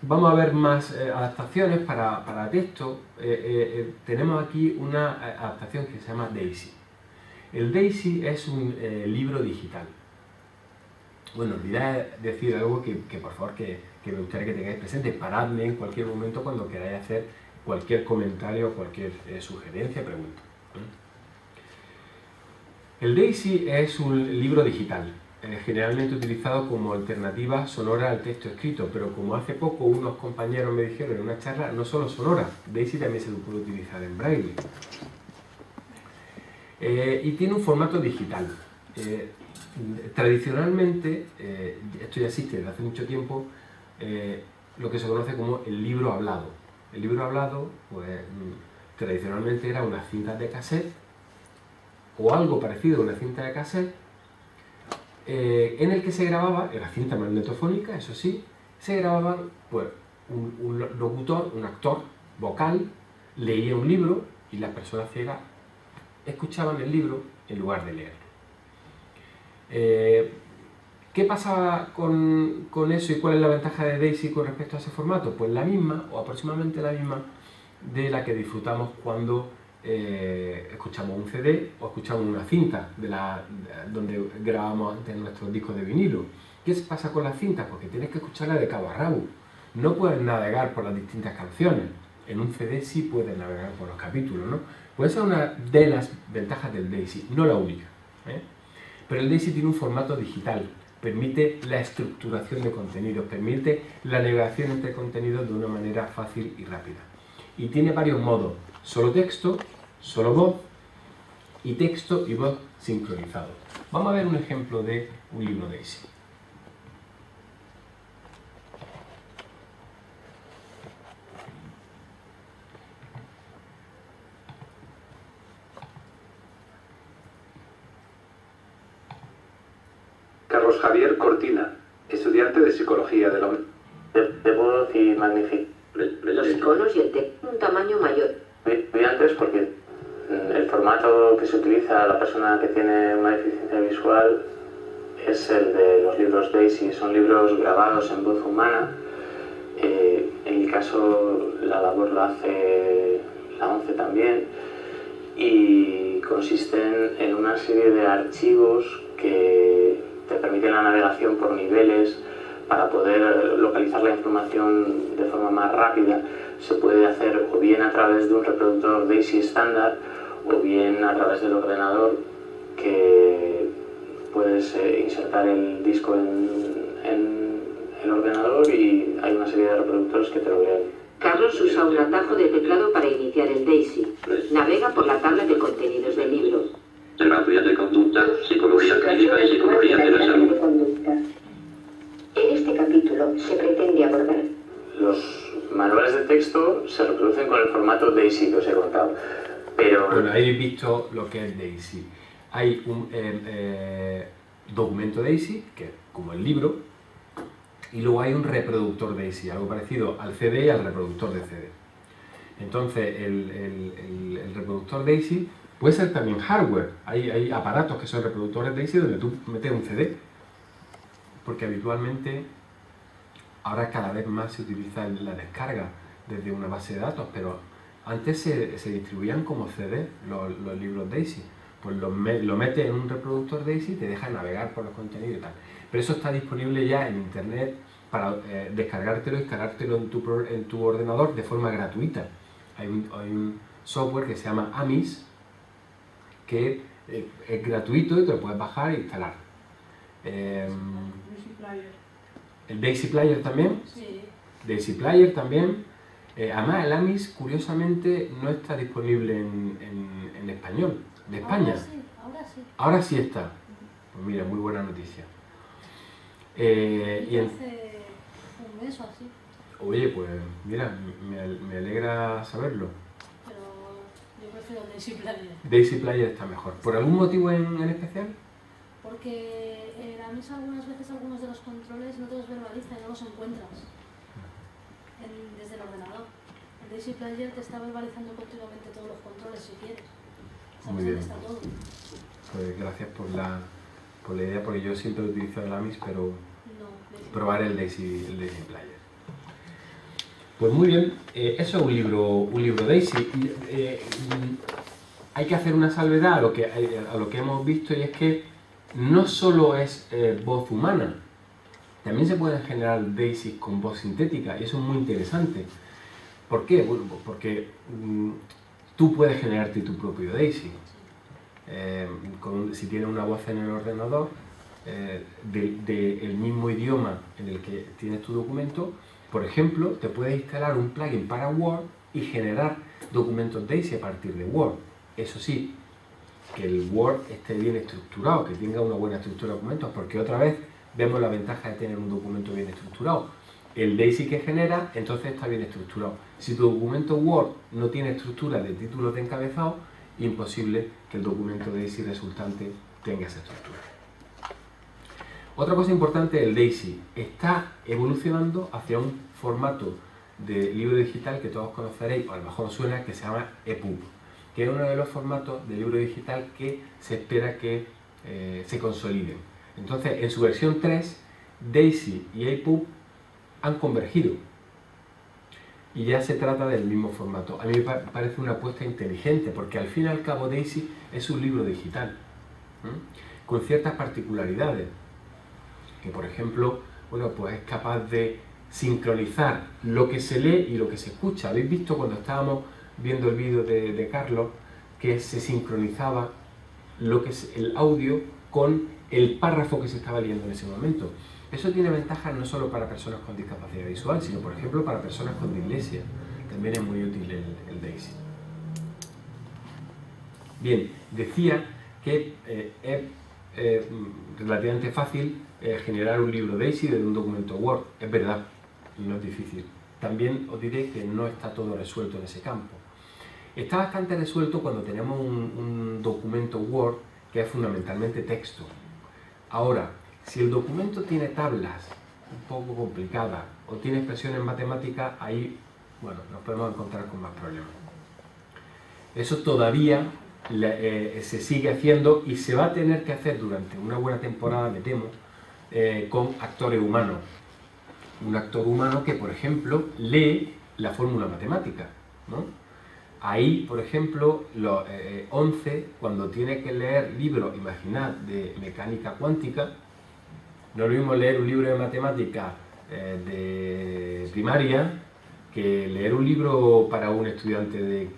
B: vamos a ver más adaptaciones para texto. Tenemos aquí una adaptación que se llama Daisy. El Daisy es un libro digital. Bueno, olvidad decir algo que por favor que me gustaría que tengáis presente. Paradme en cualquier momento cuando queráis hacer cualquier comentario, cualquier sugerencia, pregunta. El Daisy es un libro digital, generalmente utilizado como alternativa sonora al texto escrito, pero como hace poco unos compañeros me dijeron en una charla, no solo sonora, Daisy también se lo puede utilizar en braille. Y tiene un formato digital. Tradicionalmente, esto ya existe desde hace mucho tiempo, lo que se conoce como el libro hablado. El libro hablado, pues, tradicionalmente era una cinta de cassette, o algo parecido a una cinta de cassette, en el que se grababa, era cinta magnetofónica, eso sí, se grababa pues, un locutor, un actor vocal, leía un libro y las personas ciegas escuchaban el libro en lugar de leerlo. ¿Qué pasaba con eso y cuál es la ventaja de Daisy con respecto a ese formato? Pues la misma, o aproximadamente la misma, de la que disfrutamos cuando escuchamos un CD o escuchamos una cinta donde grabamos antes nuestros discos de vinilo. ¿Qué pasa con las cintas? Porque tienes que escucharla de cabo a rabo. No puedes navegar por las distintas canciones. En un CD sí puedes navegar por los capítulos, ¿no? Pues esa es una de las ventajas del Daisy, no la única, ¿eh? Pero el Daisy tiene un formato digital, permite la estructuración de contenidos, permite la navegación entre contenidos de una manera fácil y rápida. Y tiene varios modos, solo texto, solo voz, y texto y voz sincronizados. Vamos a ver un ejemplo de un libro Daisy.
E: Carlos Javier Cortina, estudiante de Psicología de la
C: de voz y magnífico.
D: Los iconos y el texto un tamaño mayor.
C: Muy antes porque el formato que se utiliza a la persona que tiene una deficiencia visual es el de los libros Daisy, son libros grabados en voz humana. En mi caso la labor la hace la ONCE también y consisten en una serie de archivos que te permiten la navegación por niveles para poder localizar la información de forma más rápida. Se puede hacer o bien a través de un reproductor Daisy estándar o bien a través del ordenador, que puedes insertar el disco en el ordenador y hay una serie de reproductores que te lo leen.
D: Carlos usa un atajo de teclado para iniciar el Daisy. Navega por la tabla de contenidos del libro.
G: Terapia de conducta, psicología clínica y psicología de la salud.
D: En este capítulo se pretende abordar.
C: Los manuales de texto se reproducen con el formato Daisy que os he contado, pero...
B: Bueno, ahí habéis visto lo que es Daisy. Hay un documento Daisy, que es como el libro, y luego hay un reproductor Daisy, algo parecido al CD y al reproductor de CD. Entonces, el reproductor Daisy puede ser también hardware. Hay aparatos que son reproductores Daisy donde tú metes un CD, porque habitualmente ahora cada vez más se utiliza la descarga desde una base de datos, pero antes se distribuían como CD los libros Daisy. Pues lo metes en un reproductor Daisy y te deja navegar por los contenidos y tal. Pero eso está disponible ya en internet para descargártelo y cargártelo en tu ordenador de forma gratuita. Hay un software que se llama Amis, que es gratuito y te lo puedes bajar e instalar. El Daisy Player también.
H: Sí.
B: Daisy Player también. Además, el Amis, curiosamente, no está disponible en español, de España.
H: Ahora sí, ahora sí.
B: Ahora sí está. Pues mira, muy buena noticia. Y
H: Hace un mes o así,
B: oye, pues mira, me alegra saberlo.
H: pero yo prefiero Daisy Player.
B: Daisy Player está mejor. ¿Por algún motivo en especial?
H: Porque a mí algunas veces algunos de los controles no te los verbaliza y no los encuentras desde el ordenador. El Daisy Player te está verbalizando continuamente todos los controles si quieres. Sabes
B: Muy bien.
H: dónde está todo.
B: Pues gracias por la idea, porque yo siempre he utilizado el Amis, pero
H: No, Daisy
B: probar el Daisy Player. Pues muy bien, eso es un libro Daisy. Hay que hacer una salvedad a lo que hemos visto, y es que no solo es voz humana, también se pueden generar Daisy con voz sintética, y eso es muy interesante. ¿Por qué? Bueno, pues porque tú puedes generarte tu propio Daisy. Si tienes una voz en el ordenador del mismo idioma en el que tienes tu documento, por ejemplo, te puedes instalar un plugin para Word y generar documentos Daisy a partir de Word. Eso sí, que el Word esté bien estructurado, que tenga una buena estructura de documentos, porque otra vez vemos la ventaja de tener un documento bien estructurado. El Daisy que genera, entonces está bien estructurado. Si tu documento Word no tiene estructura de títulos de encabezado, imposible que el documento Daisy resultante tenga esa estructura. Otra cosa importante, el Daisy está evolucionando hacia un formato de libro digital que todos conoceréis, o a lo mejor os suena, que se llama EPUB, que es uno de los formatos de libro digital que se espera que se consoliden. Entonces, en su versión 3, Daisy y EPUB han convergido y ya se trata del mismo formato. A mí me parece una apuesta inteligente, porque al fin y al cabo Daisy es un libro digital, con ciertas particularidades, que por ejemplo, bueno, pues es capaz de sincronizar lo que se lee y lo que se escucha. Habéis visto cuando estábamos viendo el vídeo de Carlos que se sincronizaba lo que es el audio con el párrafo que se estaba leyendo en ese momento. Eso tiene ventajas no solo para personas con discapacidad visual, sino por ejemplo para personas con dislexia. También es muy útil el Daisy. Bien, decía que es relativamente fácil generar un libro Daisy de un documento Word. Es verdad, no es difícil. También os diré que no está todo resuelto en ese campo. Está bastante resuelto cuando tenemos un documento Word que es fundamentalmente texto. Ahora, si el documento tiene tablas un poco complicadas o tiene expresiones matemáticas, ahí, bueno, nos podemos encontrar con más problemas. Eso todavía se sigue haciendo y se va a tener que hacer durante una buena temporada, me temo, con actores humanos. Un actor humano que, por ejemplo, lee la fórmula matemática, ¿no? Ahí, por ejemplo, los 11, cuando tiene que leer libros, imaginad, de mecánica cuántica, no es lo mismo leer un libro de matemática de primaria que leer un libro para un estudiante de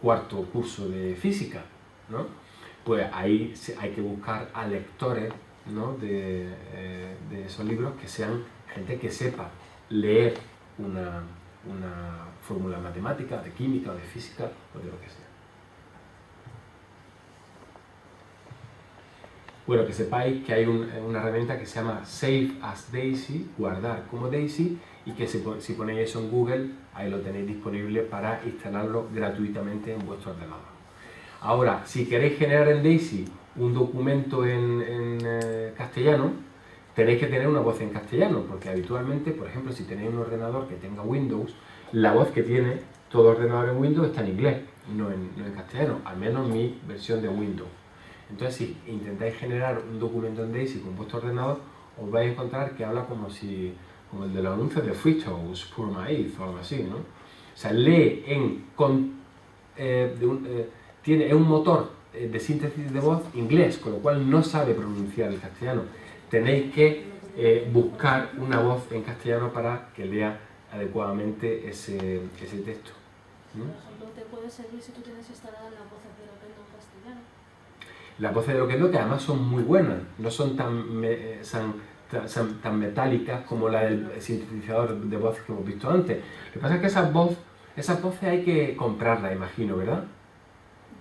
B: cuarto curso de física, ¿no? Pues ahí hay que buscar a lectores, ¿no?, de esos libros que sean gente que sepa leer una fórmula matemática, de química o de física o de lo que sea. Bueno, que sepáis que hay una herramienta que se llama Save as Daisy, guardar como Daisy, y que si ponéis eso en Google, ahí lo tenéis disponible para instalarlo gratuitamente en vuestro ordenador. Ahora, si queréis generar en Daisy un documento en castellano, tenéis que tener una voz en castellano, porque habitualmente, por ejemplo, si tenéis un ordenador que tenga Windows, la voz que tiene todo ordenador en Windows está en inglés, no en castellano, al menos mi versión de Windows. Entonces, si intentáis generar un documento en Daisy con vuestro ordenador, os vais a encontrar que habla como el de los anuncios de Fritos, Pure Maíz o algo así, ¿no? O sea, lee es un motor de síntesis de voz inglés, con lo cual no sabe pronunciar el castellano. Tenéis que buscar una voz en castellano para que lea adecuadamente ese texto.
H: Por ejemplo, te puede servir si tú tienes instaladas las voces de Loquendo en castellano.
B: Las voces de Loquendo, que además son muy buenas, no son tan metálicas como la del sintetizador de voz que hemos visto antes. Lo que pasa es que esas voces hay que comprarlas, imagino, ¿verdad?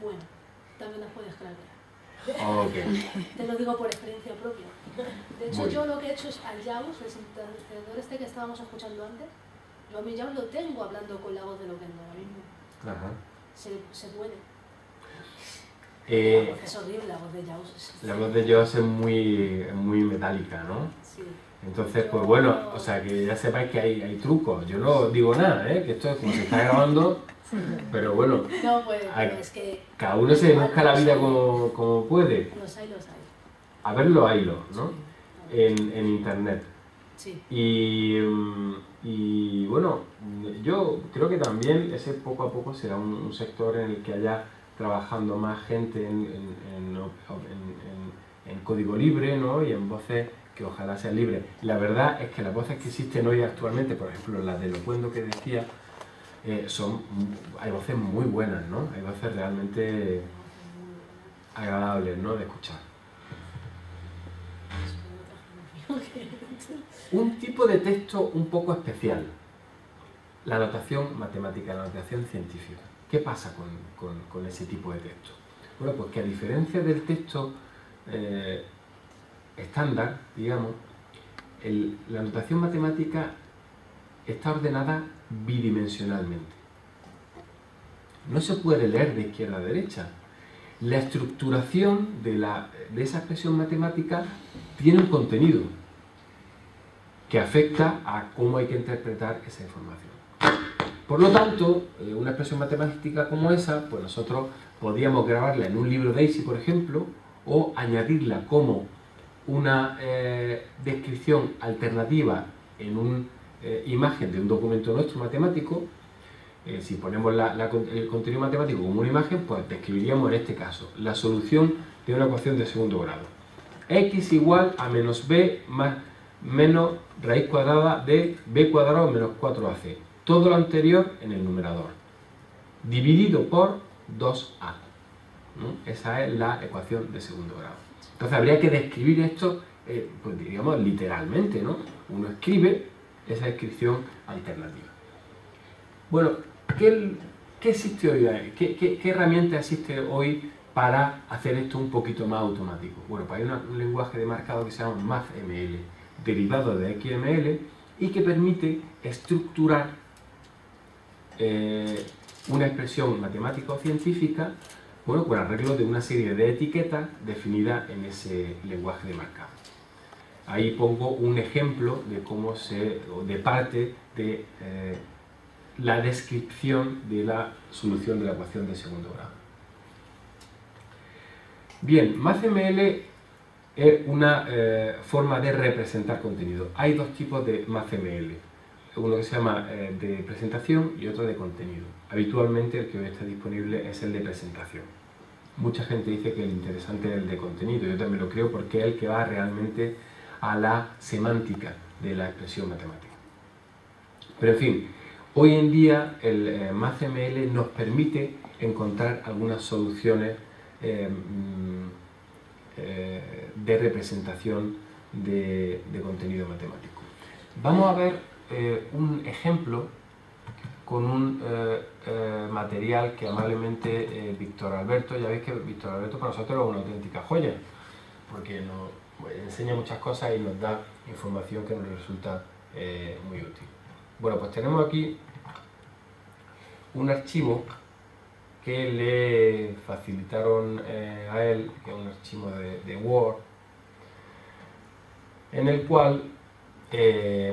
H: Bueno, también las puedes cranear.
B: Okay.
H: Te lo digo por experiencia propia. De hecho, yo lo que he hecho es al JAWS, el sintetizador este que estábamos escuchando antes, yo a mi JAWS lo tengo hablando con la voz de Loquendo ahora mismo.
B: Ajá.
H: Se puede.
B: La
H: voz es horrible, la voz de JAWS.
B: La voz de JAWS es muy metálica, ¿no?
H: Sí.
B: Entonces, pues bueno, o sea, que ya sepáis que hay trucos. Yo no digo nada, que esto es como se está grabando, pero bueno,
H: no, pues, es que
B: cada uno se busca la vida como puede.
H: Los hay.
B: A verlo, haylo, ¿no? En internet.
H: Sí.
B: Y bueno, yo creo que también ese poco a poco será un sector en el que haya trabajando más gente en código libre, ¿no? Y en voces que ojalá sean libres. La verdad es que las voces que existen hoy actualmente, por ejemplo las de Locuendo que decía, hay voces muy buenas, ¿no? Hay voces realmente agradables, ¿no? De escuchar. Un tipo de texto un poco especial, la notación matemática, la notación científica. ¿Qué pasa con ese tipo de texto? Bueno, pues que a diferencia del texto estándar, digamos, la notación matemática está ordenada bidimensionalmente. No se puede leer de izquierda a derecha. La estructuración de esa expresión matemática tiene un contenido que afecta a cómo hay que interpretar esa información. Por lo tanto, una expresión matemática como esa, pues nosotros podríamos grabarla en un libro DAISY, por ejemplo, o añadirla como una descripción alternativa en una imagen de un documento nuestro matemático. Si ponemos el contenido matemático como una imagen, pues describiríamos en este caso la solución de una ecuación de segundo grado. X igual a menos b menos raíz cuadrada de b cuadrado menos 4ac. Todo lo anterior en el numerador, dividido por 2a. ¿No? Esa es la ecuación de segundo grado. Entonces habría que describir esto, pues diríamos literalmente, ¿no? Uno escribe esa descripción alternativa. Bueno, ¿qué existe hoy? ¿Qué herramienta existe hoy para hacer esto un poquito más automático? Bueno, pues hay un lenguaje de marcado que se llama MathML, derivado de XML, y que permite estructurar una expresión matemática o científica, bueno, con arreglo de una serie de etiquetas definidas en ese lenguaje de marcado. Ahí pongo un ejemplo de cómo de parte de la descripción de la solución de la ecuación de segundo grado. Bien, MathML es una forma de representar contenido. Hay dos tipos de MathML, uno que se llama de presentación y otro de contenido. Habitualmente el que hoy está disponible es el de presentación. Mucha gente dice que el interesante es el de contenido, yo también lo creo porque es el que va realmente a la semántica de la expresión matemática. Pero en fin, hoy en día el MathML nos permite encontrar algunas soluciones de representación de contenido matemático. Vamos a ver un ejemplo con un material que amablemente Víctor Alberto, ya veis que Víctor Alberto para nosotros es una auténtica joya, porque nos enseña muchas cosas y nos da información que nos resulta muy útil. Bueno, pues tenemos aquí un archivo que le facilitaron a él, que es un archivo de Word, en el cual,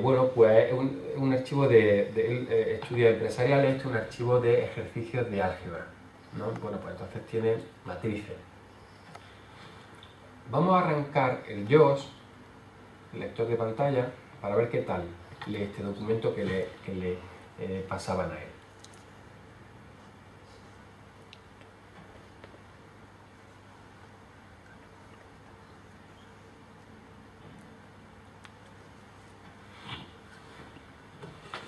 B: bueno, pues es un archivo de estudios empresariales, este es un archivo de ejercicios de álgebra, ¿no? Bueno, pues entonces tiene matrices. Vamos a arrancar el JAWS, el lector de pantalla, para ver qué tal lee este documento que le pasaban a él.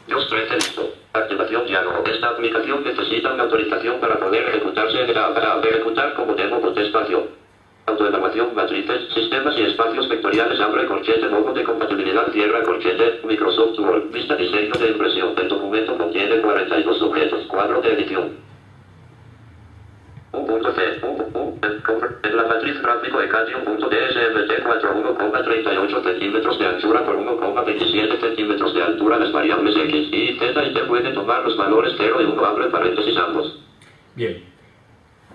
G: JAWS 13 listo. Activación diálogo. Esta aplicación necesita una autorización para poder ejecutarse para ejecutar como demo con espacio. Autoevaluación, matrices, sistemas y espacios vectoriales, abre corchete, modo de compatibilidad, cierra corchete, Microsoft Word, vista diseño de impresión. El documento contiene 42 objetos, cuadro de edición. En la matriz gráfico Ecadium.dsmt 41,38 centímetros de anchura por 1,27 centímetros de altura, las variables X y Z y T pueden tomar los valores 0 y 1, abre paréntesis ambos.
B: Bien,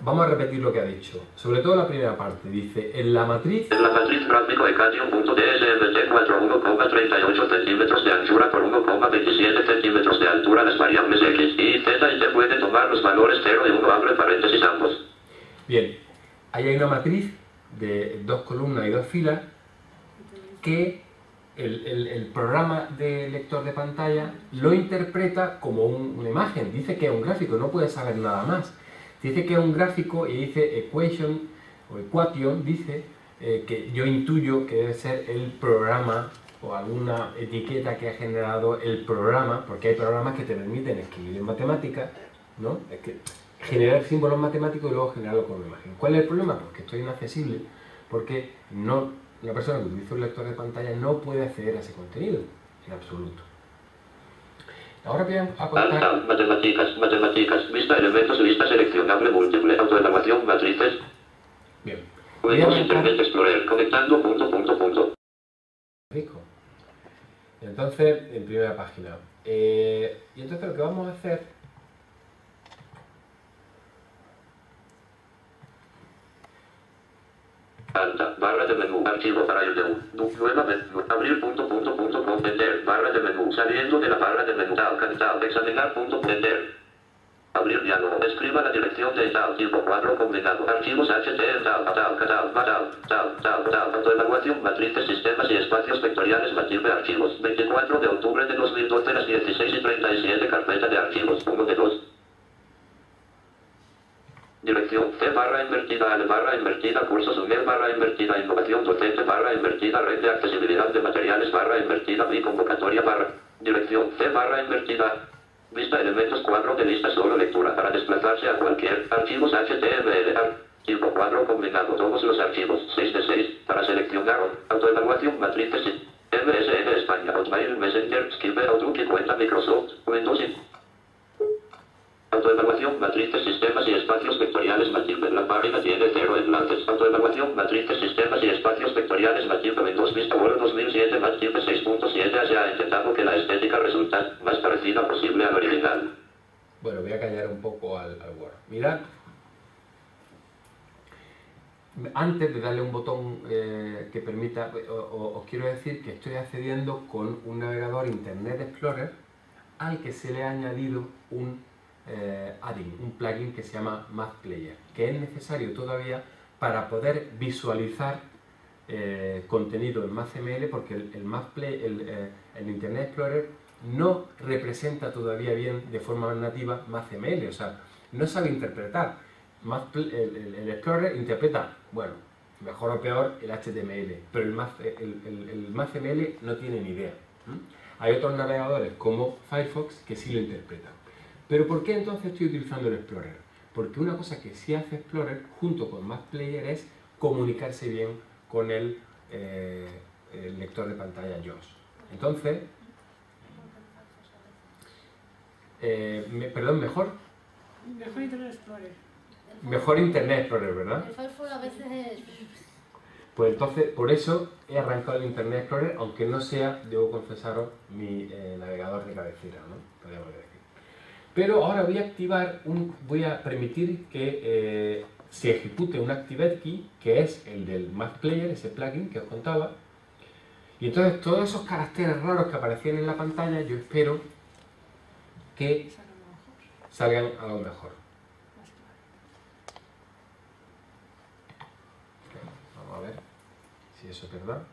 B: vamos a repetir lo que ha dicho, sobre todo la primera parte, dice, en la matriz
G: gráfico Ecadium.dsmt 41,38 centímetros de anchura por 1,27 centímetros de altura, las variables X y Z y T pueden tomar los valores 0 y 1, abre paréntesis ambos.
B: Bien, ahí hay una matriz de 2 columnas y 2 filas que el programa de lector de pantalla lo interpreta como una imagen, dice que es un gráfico, no puede saber nada más. Dice que es un gráfico y dice equation o equation, dice que yo intuyo que debe ser el programa o alguna etiqueta que ha generado el programa, porque hay programas que te permiten escribir en matemáticas, ¿no? Es que generar símbolos matemáticos y luego generarlo con una imagen. ¿Cuál es el problema? Pues que esto es inaccesible, porque una persona que utiliza un lector de pantalla no puede acceder a ese contenido en absoluto. Ahora voy a contar...
G: Matemáticas, vista elementos, lista seleccionable múltiple, autoevaluación, matrices.
B: Bien.
G: Windows Internet Explorer, conectando, punto.
B: Rico. Entonces, en primera página. Y entonces lo que vamos a hacer...
G: Alta, barra de menú, archivo para el de nueva menú, abrir, comprender, barra de menú, saliendo de la barra de menú, tab, examinar, comprender. Abrir diálogo, escriba la dirección de tipo 4 combinado, archivos HT, autoevaluación, matrices, sistemas y espacios vectoriales, matriz archivos, 24 de octubre de 2012, las 16:37, carpeta de archivos, 1 de 2. Dirección C barra invertida L barra invertida cursos UNED barra invertida innovación docente barra invertida red de accesibilidad de materiales barra invertida mi convocatoria barra. Dirección C barra invertida. Vista elementos cuadro de lista solo lectura para desplazarse a cualquier. Archivos HTML. Tipo cuadro combinado todos los archivos 6 de 6 para seleccionar. Autoevaluación matrices MSN España Hotmail Messenger Skype Outlook y cuenta Microsoft Windows Autoevaluación, matrices, sistemas y espacios vectoriales, matriz. La página tiene 0 enlaces. Autoevaluación, matrices, sistemas y espacios vectoriales, matriz. Windows Vista Word 2007, matriz 6.7. Se ha intentado que la estética resulta más parecida posible al original.
B: Bueno, voy a callar un poco al Word. Mirad. Antes de darle un botón que permita, os quiero decir que estoy accediendo con un navegador Internet Explorer al que se le ha añadido un add-in, un plugin que se llama Math Player, que es necesario todavía para poder visualizar contenido en MathML, porque el Internet Explorer no representa todavía bien de forma nativa MathML, o sea, no sabe interpretar. El Explorer interpreta, bueno, mejor o peor el HTML, pero el MathML no tiene ni idea. Hay otros navegadores como Firefox que sí lo interpretan. ¿Pero por qué entonces estoy utilizando el Explorer? Porque una cosa que sí hace Explorer junto con Math Player es comunicarse bien con el lector de pantalla JAWS. Entonces, mejor
F: Internet Explorer.
B: Mejor Internet Explorer, ¿verdad?
H: El Firefox a veces es...
B: Pues entonces, por eso he arrancado el Internet Explorer, aunque no sea, debo confesaros, mi navegador de cabecera, ¿no? Podríamos decir. Pero ahora voy a permitir que se ejecute un ActiveKey, que es el del Math Player, ese plugin que os contaba. Y entonces todos esos caracteres raros que aparecían en la pantalla, yo espero que salgan a lo mejor. Vamos a ver si eso es verdad.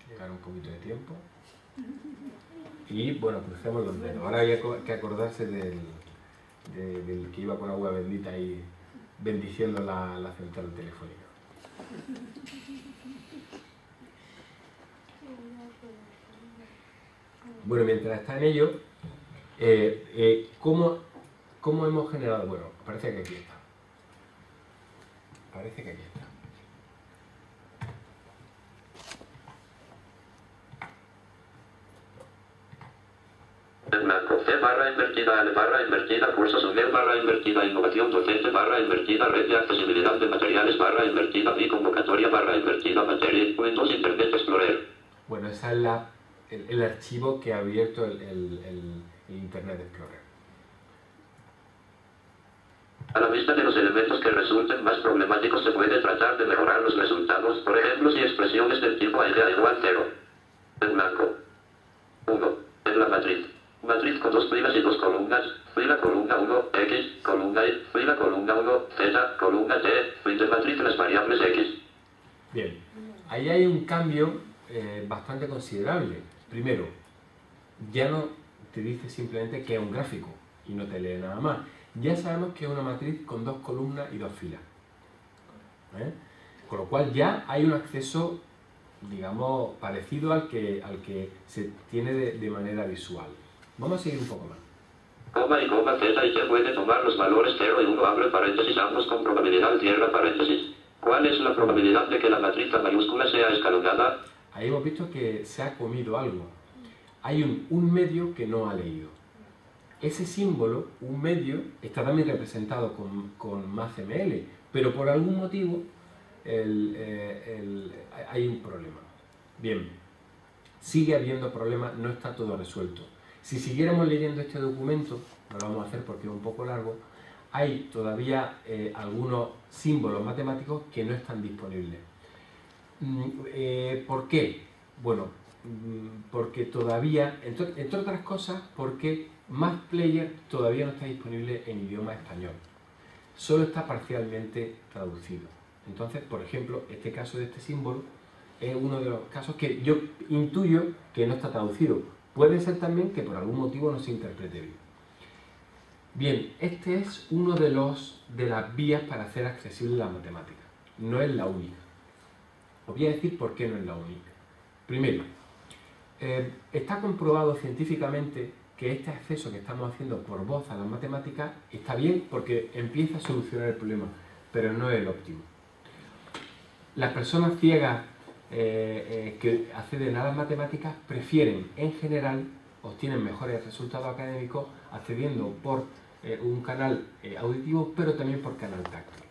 B: Llegar un poquito de tiempo. Y bueno, crucemos los dedos. Ahora hay que acordarse del que iba con agua bendita y bendiciendo la central telefónica. Bueno, mientras está en ello, ¿cómo hemos generado? Bueno, parece que aquí está. Parece que aquí está.
G: En blanco, C barra invertida, L barra invertida, cursos UNED barra invertida, innovación docente barra invertida, red de accesibilidad de materiales barra invertida, mi convocatoria barra invertida, materia, Windows Internet Explorer.
B: Bueno, ese es el archivo que ha abierto el Internet Explorer.
G: A la vista de los elementos que resulten más problemáticos se puede tratar de mejorar los resultados, por ejemplo si expresiones del tipo A igual 0. En blanco. 1. En la matriz. Matriz con dos filas y dos columnas, fila columna 1, X, columna Y, fila columna 1, Z, columna T, fin de matriz las variables X.
B: Bien, ahí hay un cambio bastante considerable. primero, ya no te dice simplemente que es un gráfico y no te lee nada más. Ya sabemos que es una matriz con 2 columnas y 2 filas. Con lo cual ya hay un acceso, digamos, parecido al que se tiene de manera visual. Vamos a seguir un poco más.
G: Coma y coma, z y se puede tomar los valores 0 y 1, abre paréntesis, ambos con probabilidad, cierra paréntesis. ¿Cuál es la probabilidad de que la matriz mayúscula sea escalonada?
B: Ahí hemos visto que se ha comido algo. Hay un medio que no ha leído. Ese símbolo, un medio, está también representado con MathML, pero por algún motivo hay un problema. Bien, sigue habiendo problemas, no está todo resuelto. Si siguiéramos leyendo este documento, no lo vamos a hacer porque es un poco largo, hay todavía algunos símbolos matemáticos que no están disponibles. ¿Por qué? Bueno, porque todavía, entre otras cosas, porque MathPlayer todavía no está disponible en idioma español. Solo está parcialmente traducido. Entonces, por ejemplo, este caso de este símbolo es uno de los casos que yo intuyo que no está traducido. Puede ser también que por algún motivo no se interprete bien. Bien, este es uno de las vías para hacer accesible la matemática. No es la única. Os voy a decir por qué no es la única. Primero, está comprobado científicamente que este acceso que estamos haciendo por voz a las matemáticas está bien porque empieza a solucionar el problema, pero no es el óptimo. Las personas ciegas que acceden a las matemáticas prefieren, en general, obtienen mejores resultados académicos accediendo por un canal auditivo, pero también por canal táctil.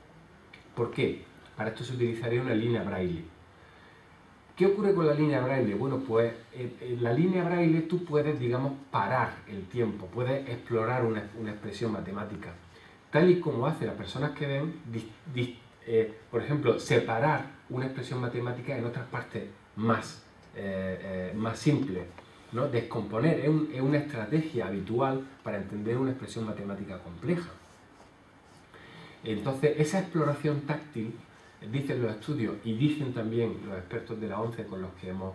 B: ¿Por qué? Para esto se utilizaría una línea braille. ¿Qué ocurre con la línea braille? Bueno, pues en la línea braille tú puedes, digamos, parar el tiempo, puedes explorar una expresión matemática, tal y como hacen las personas que ven, por ejemplo, separar una expresión matemática en otras partes más simples, ¿no? Descomponer es una estrategia habitual para entender una expresión matemática compleja. Entonces, esa exploración táctil, dicen los estudios y dicen también los expertos de la ONCE con los que hemos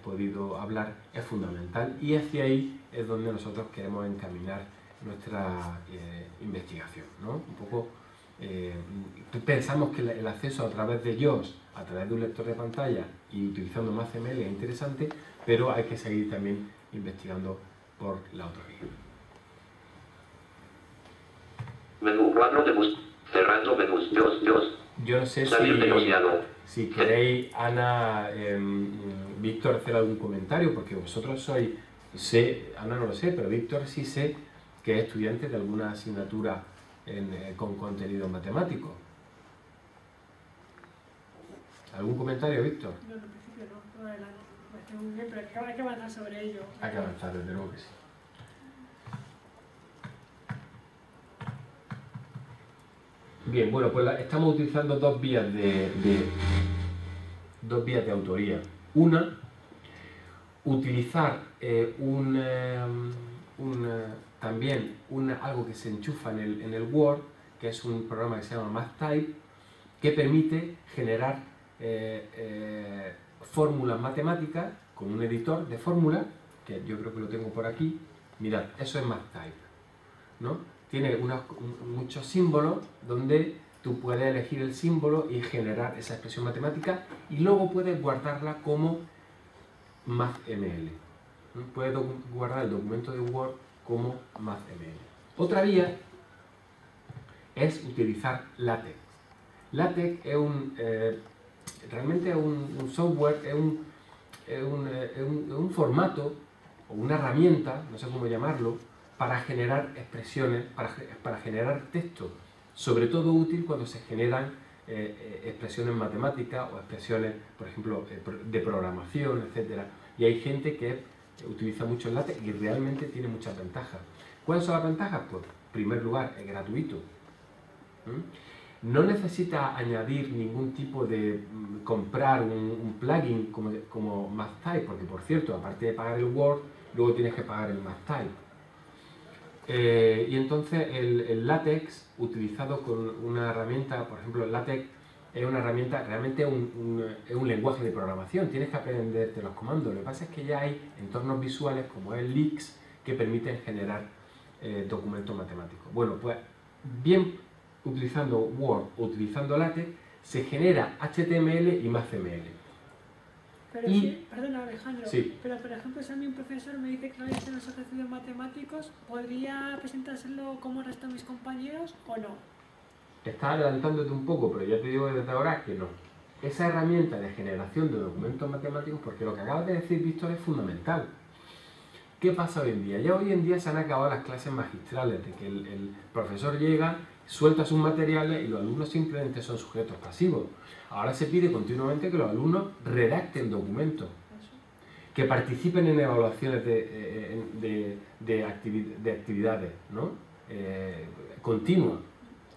B: podido hablar, es fundamental, y hacia ahí es donde nosotros queremos encaminar nuestra investigación, ¿no? Un poco pensamos que el acceso a través de JAWS, a través de un lector de pantalla y utilizando MathML es interesante, pero hay que seguir también investigando por la otra vía.
G: Menú 4 de bus, cerrando menús, JAWS.
B: Yo no sé si queréis, Ana, Víctor, hacer algún comentario, porque vosotros sois, Ana no lo sé, pero Víctor sí sé que es estudiante de alguna asignatura con contenido matemático. ¿Algún comentario, Víctor?
F: No, en principio no, no adelante. Está muy bien, pero hay que avanzar sobre ello.
B: Hay que avanzar, desde luego que sí. Bien, bueno, pues estamos utilizando dos vías de autoría. Una, utilizar también algo que se enchufa en el Word, que es un programa que se llama MathType, que permite generar fórmulas matemáticas con un editor de fórmulas, que yo creo que lo tengo por aquí. Mirad, eso es MathType, ¿no? Tiene muchos símbolos donde tú puedes elegir el símbolo y generar esa expresión matemática, y luego puedes guardarla como MathML. Puedes guardar el documento de Word como MathML. Otra vía es utilizar LaTeX. LaTeX es realmente es un software, es un formato o una herramienta, no sé cómo llamarlo, para generar expresiones, para generar texto, sobre todo útil cuando se generan expresiones matemáticas o expresiones, por ejemplo, de programación, etc. Y hay gente que utiliza mucho el LaTeX y realmente tiene muchas ventajas. ¿Cuáles son las ventajas? Pues, en primer lugar, es gratuito. No necesita añadir ningún tipo de comprar un plugin como MathType, porque, por cierto, aparte de pagar el Word, luego tienes que pagar el MathType. Y entonces el LaTeX, utilizado con una herramienta, por ejemplo, el LaTeX es una herramienta, realmente es un lenguaje de programación, tienes que aprenderte los comandos. Lo que pasa es que ya hay entornos visuales como el LeX que permiten generar documentos matemáticos. Bueno, pues bien utilizando Word o utilizando LaTeX se genera HTML y más CML.
F: Pero sí, perdona Alejandro,
B: sí.
F: Pero por ejemplo si a mí un profesor me dice que no hice los ejercicios matemáticos, ¿podría presentárselo como el resto de mis compañeros o no?
B: Estás adelantándote un poco, pero ya te digo desde ahora que no. Esa herramienta de generación de documentos matemáticos, porque lo que acabas de decir, Víctor, es fundamental. ¿Qué pasa hoy en día? Ya hoy en día se han acabado las clases magistrales, de que el profesor llega, suelta sus materiales y los alumnos simplemente son sujetos pasivos. Ahora se pide continuamente que los alumnos redacten documentos, que participen en evaluaciones de actividades, ¿no? Continuas.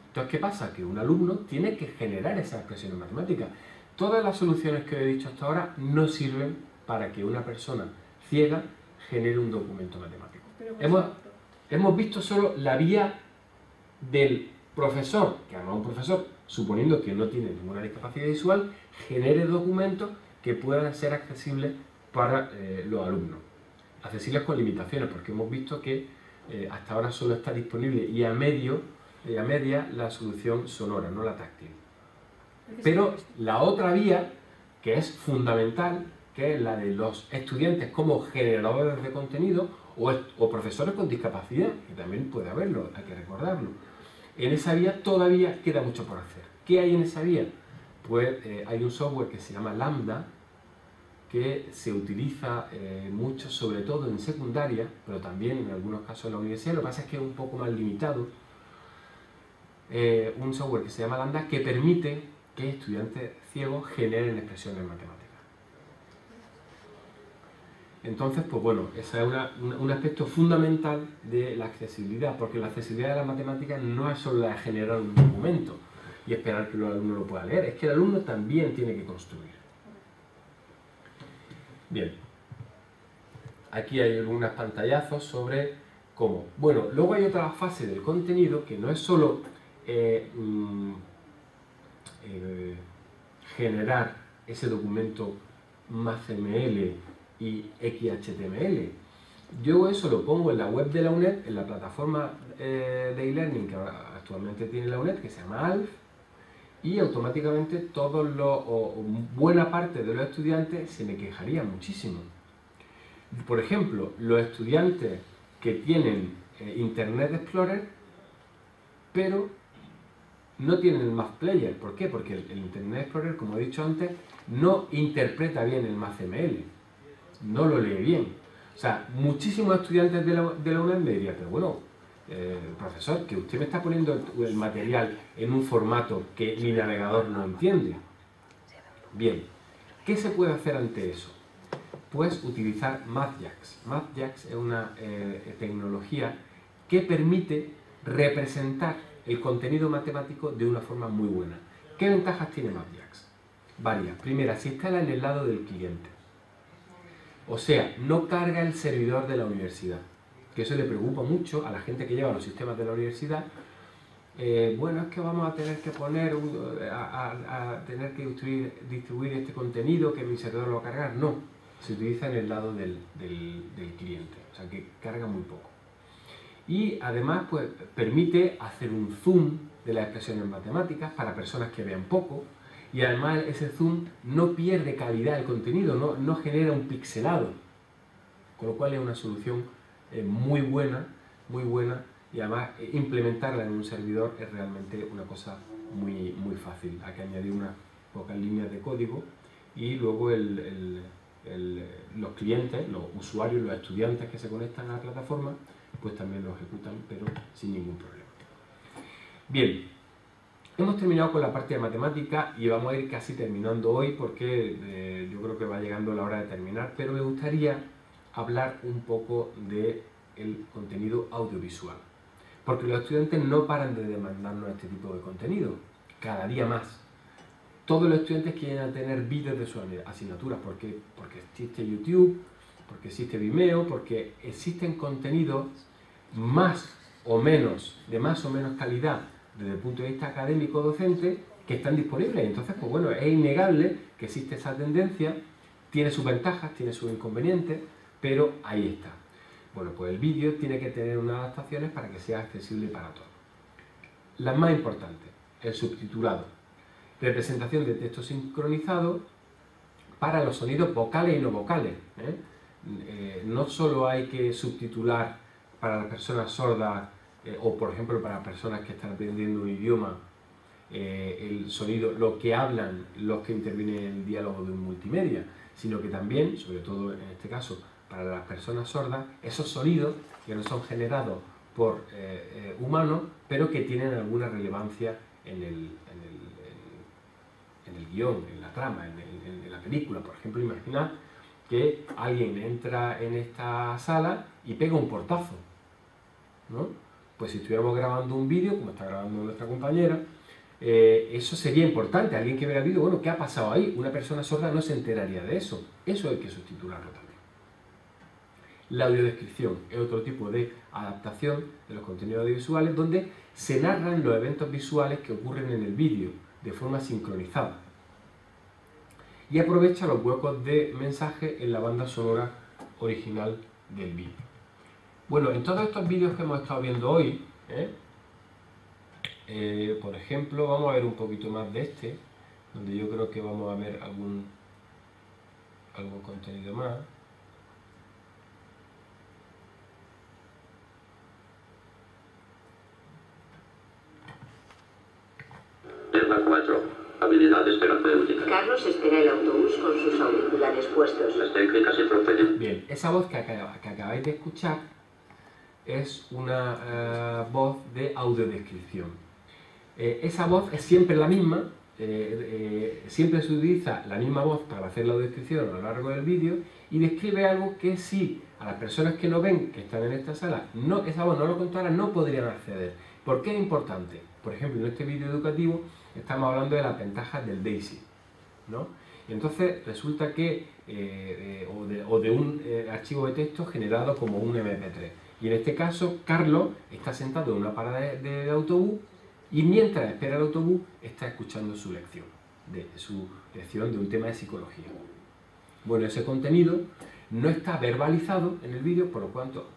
B: Entonces, ¿qué pasa? Que un alumno tiene que generar esas expresiones matemáticas. Todas las soluciones que he dicho hasta ahora no sirven para que una persona ciega genere un documento matemático. Hemos visto solo la vía del profesor, que además un profesor, suponiendo que no tiene ninguna discapacidad visual, genere documentos que puedan ser accesibles para los alumnos. Accesibles con limitaciones, porque hemos visto que hasta ahora solo está disponible y a media la solución sonora, no la táctil. Pero la otra vía, que es fundamental, que es la de los estudiantes como generadores de contenido o profesores con discapacidad, que también puede haberlo, hay que recordarlo. En esa vía todavía queda mucho por hacer. ¿Qué hay en esa vía? Pues hay un software que se llama Lambda, que se utiliza mucho, sobre todo en secundaria, pero también en algunos casos en la universidad. Lo que pasa es que es un poco más limitado. Un software que se llama Lambda que permite que estudiantes ciegos generen expresiones matemáticas. Entonces, pues bueno, ese es un aspecto fundamental de la accesibilidad, porque la accesibilidad de las matemáticas no es solo la de generar un documento y esperar que el alumno lo pueda leer, es que el alumno también tiene que construir. Bien, aquí hay algunos pantallazos sobre cómo. Bueno, luego hay otra fase del contenido que no es solo generar ese documento más CML y XHTML. Yo eso lo pongo en la web de la UNED, en la plataforma de e-learning que actualmente tiene la UNED, que se llama ALF, y automáticamente buena parte de los estudiantes se me quejarían muchísimo. Por ejemplo, los estudiantes que tienen Internet Explorer, pero no tienen el Math Player. ¿Por qué? Porque el Internet Explorer, como he dicho antes, no interpreta bien el MathML, no lo lee bien. O sea, muchísimos estudiantes de la UNED me dirían, pero bueno, profesor, que usted me está poniendo el material en un formato que mi navegador no entiende. Bien, ¿qué se puede hacer ante eso? Pues utilizar MathJax. MathJax es una tecnología que permite representar el contenido matemático de una forma muy buena. ¿Qué ventajas tiene MathJax? Varias. Primera, se instala en el lado del cliente. O sea, no carga el servidor de la universidad, que eso le preocupa mucho a la gente que lleva los sistemas de la universidad. Bueno, es que vamos a tener que poner, tener que distribuir este contenido, que mi servidor lo va a cargar. No, se utiliza en el lado del cliente, o sea que carga muy poco. Y además pues, permite hacer un zoom de las expresiones matemáticas para personas que vean poco, y además ese zoom no pierde calidad del contenido, no genera un pixelado, con lo cual es una solución muy buena, y además implementarla en un servidor es realmente una cosa muy fácil. Hay que añadir unas pocas líneas de código y luego los clientes, los usuarios, los estudiantes que se conectan a la plataforma, pues también lo ejecutan, pero sin ningún problema. Bien, hemos terminado con la parte de matemática y vamos a ir casi terminando hoy porque yo creo que va llegando la hora de terminar, pero me gustaría hablar un poco del contenido audiovisual, porque los estudiantes no paran de demandarnos este tipo de contenido, cada día más. Todos los estudiantes quieren tener vídeos de sus asignaturas, porque existe YouTube, porque existe Vimeo, porque existen contenidos de más o menos calidad desde el punto de vista académico docente que están disponibles. Entonces, pues bueno, es innegable que existe esa tendencia, tiene sus ventajas, tiene sus inconvenientes, pero ahí está. Bueno, pues el vídeo tiene que tener unas adaptaciones para que sea accesible para todos. Las más importantes, el subtitulado, representación de texto sincronizado para los sonidos vocales y no vocales. No solo hay que subtitular para las personas sordas o, por ejemplo, para personas que están aprendiendo un idioma, el sonido, lo que hablan los que intervienen en el diálogo de un multimedia, sino que también, sobre todo en este caso, para las personas sordas, esos sonidos que no son generados por humanos, pero que tienen alguna relevancia en el guión, en la trama, en la película. Por ejemplo, imaginad que alguien entra en esta sala y pega un portazo, ¿no? Pues si estuviéramos grabando un vídeo, como está grabando nuestra compañera, eso sería importante. Alguien que vea el vídeo, bueno, ¿qué ha pasado ahí? Una persona sorda no se enteraría de eso. Eso hay que subtitularlo también. La audiodescripción es otro tipo de adaptación de los contenidos audiovisuales donde se narran los eventos visuales que ocurren en el vídeo de forma sincronizada y aprovecha los huecos de mensaje en la banda sonora original del vídeo. Bueno, en todos estos vídeos que hemos estado viendo hoy, por ejemplo, vamos a ver un poquito más de este, donde yo creo que vamos a ver algún contenido más.
G: Tema 4. Habilidades terapéuticas.
D: Carlos espera el autobús con sus auriculares puestos.
G: Las técnicas y procedimientos.
B: Bien, esa voz que acabáis de escuchar es una voz de audiodescripción. Esa voz es siempre la misma, siempre se utiliza la misma voz para hacer la audiodescripción a lo largo del vídeo y describe algo que si a las personas que no ven, que están en esta sala, esa voz no lo contara, no podrían acceder. ¿Por qué es importante? Por ejemplo, en este vídeo educativo estamos hablando de las ventajas del DAISY, ¿no? Y entonces resulta que, o de un archivo de texto generado como un MP3. Y en este caso, Carlos está sentado en una parada de autobús y mientras espera el autobús está escuchando su lección de un tema de psicología. Bueno, ese contenido no está verbalizado en el vídeo, por lo tanto,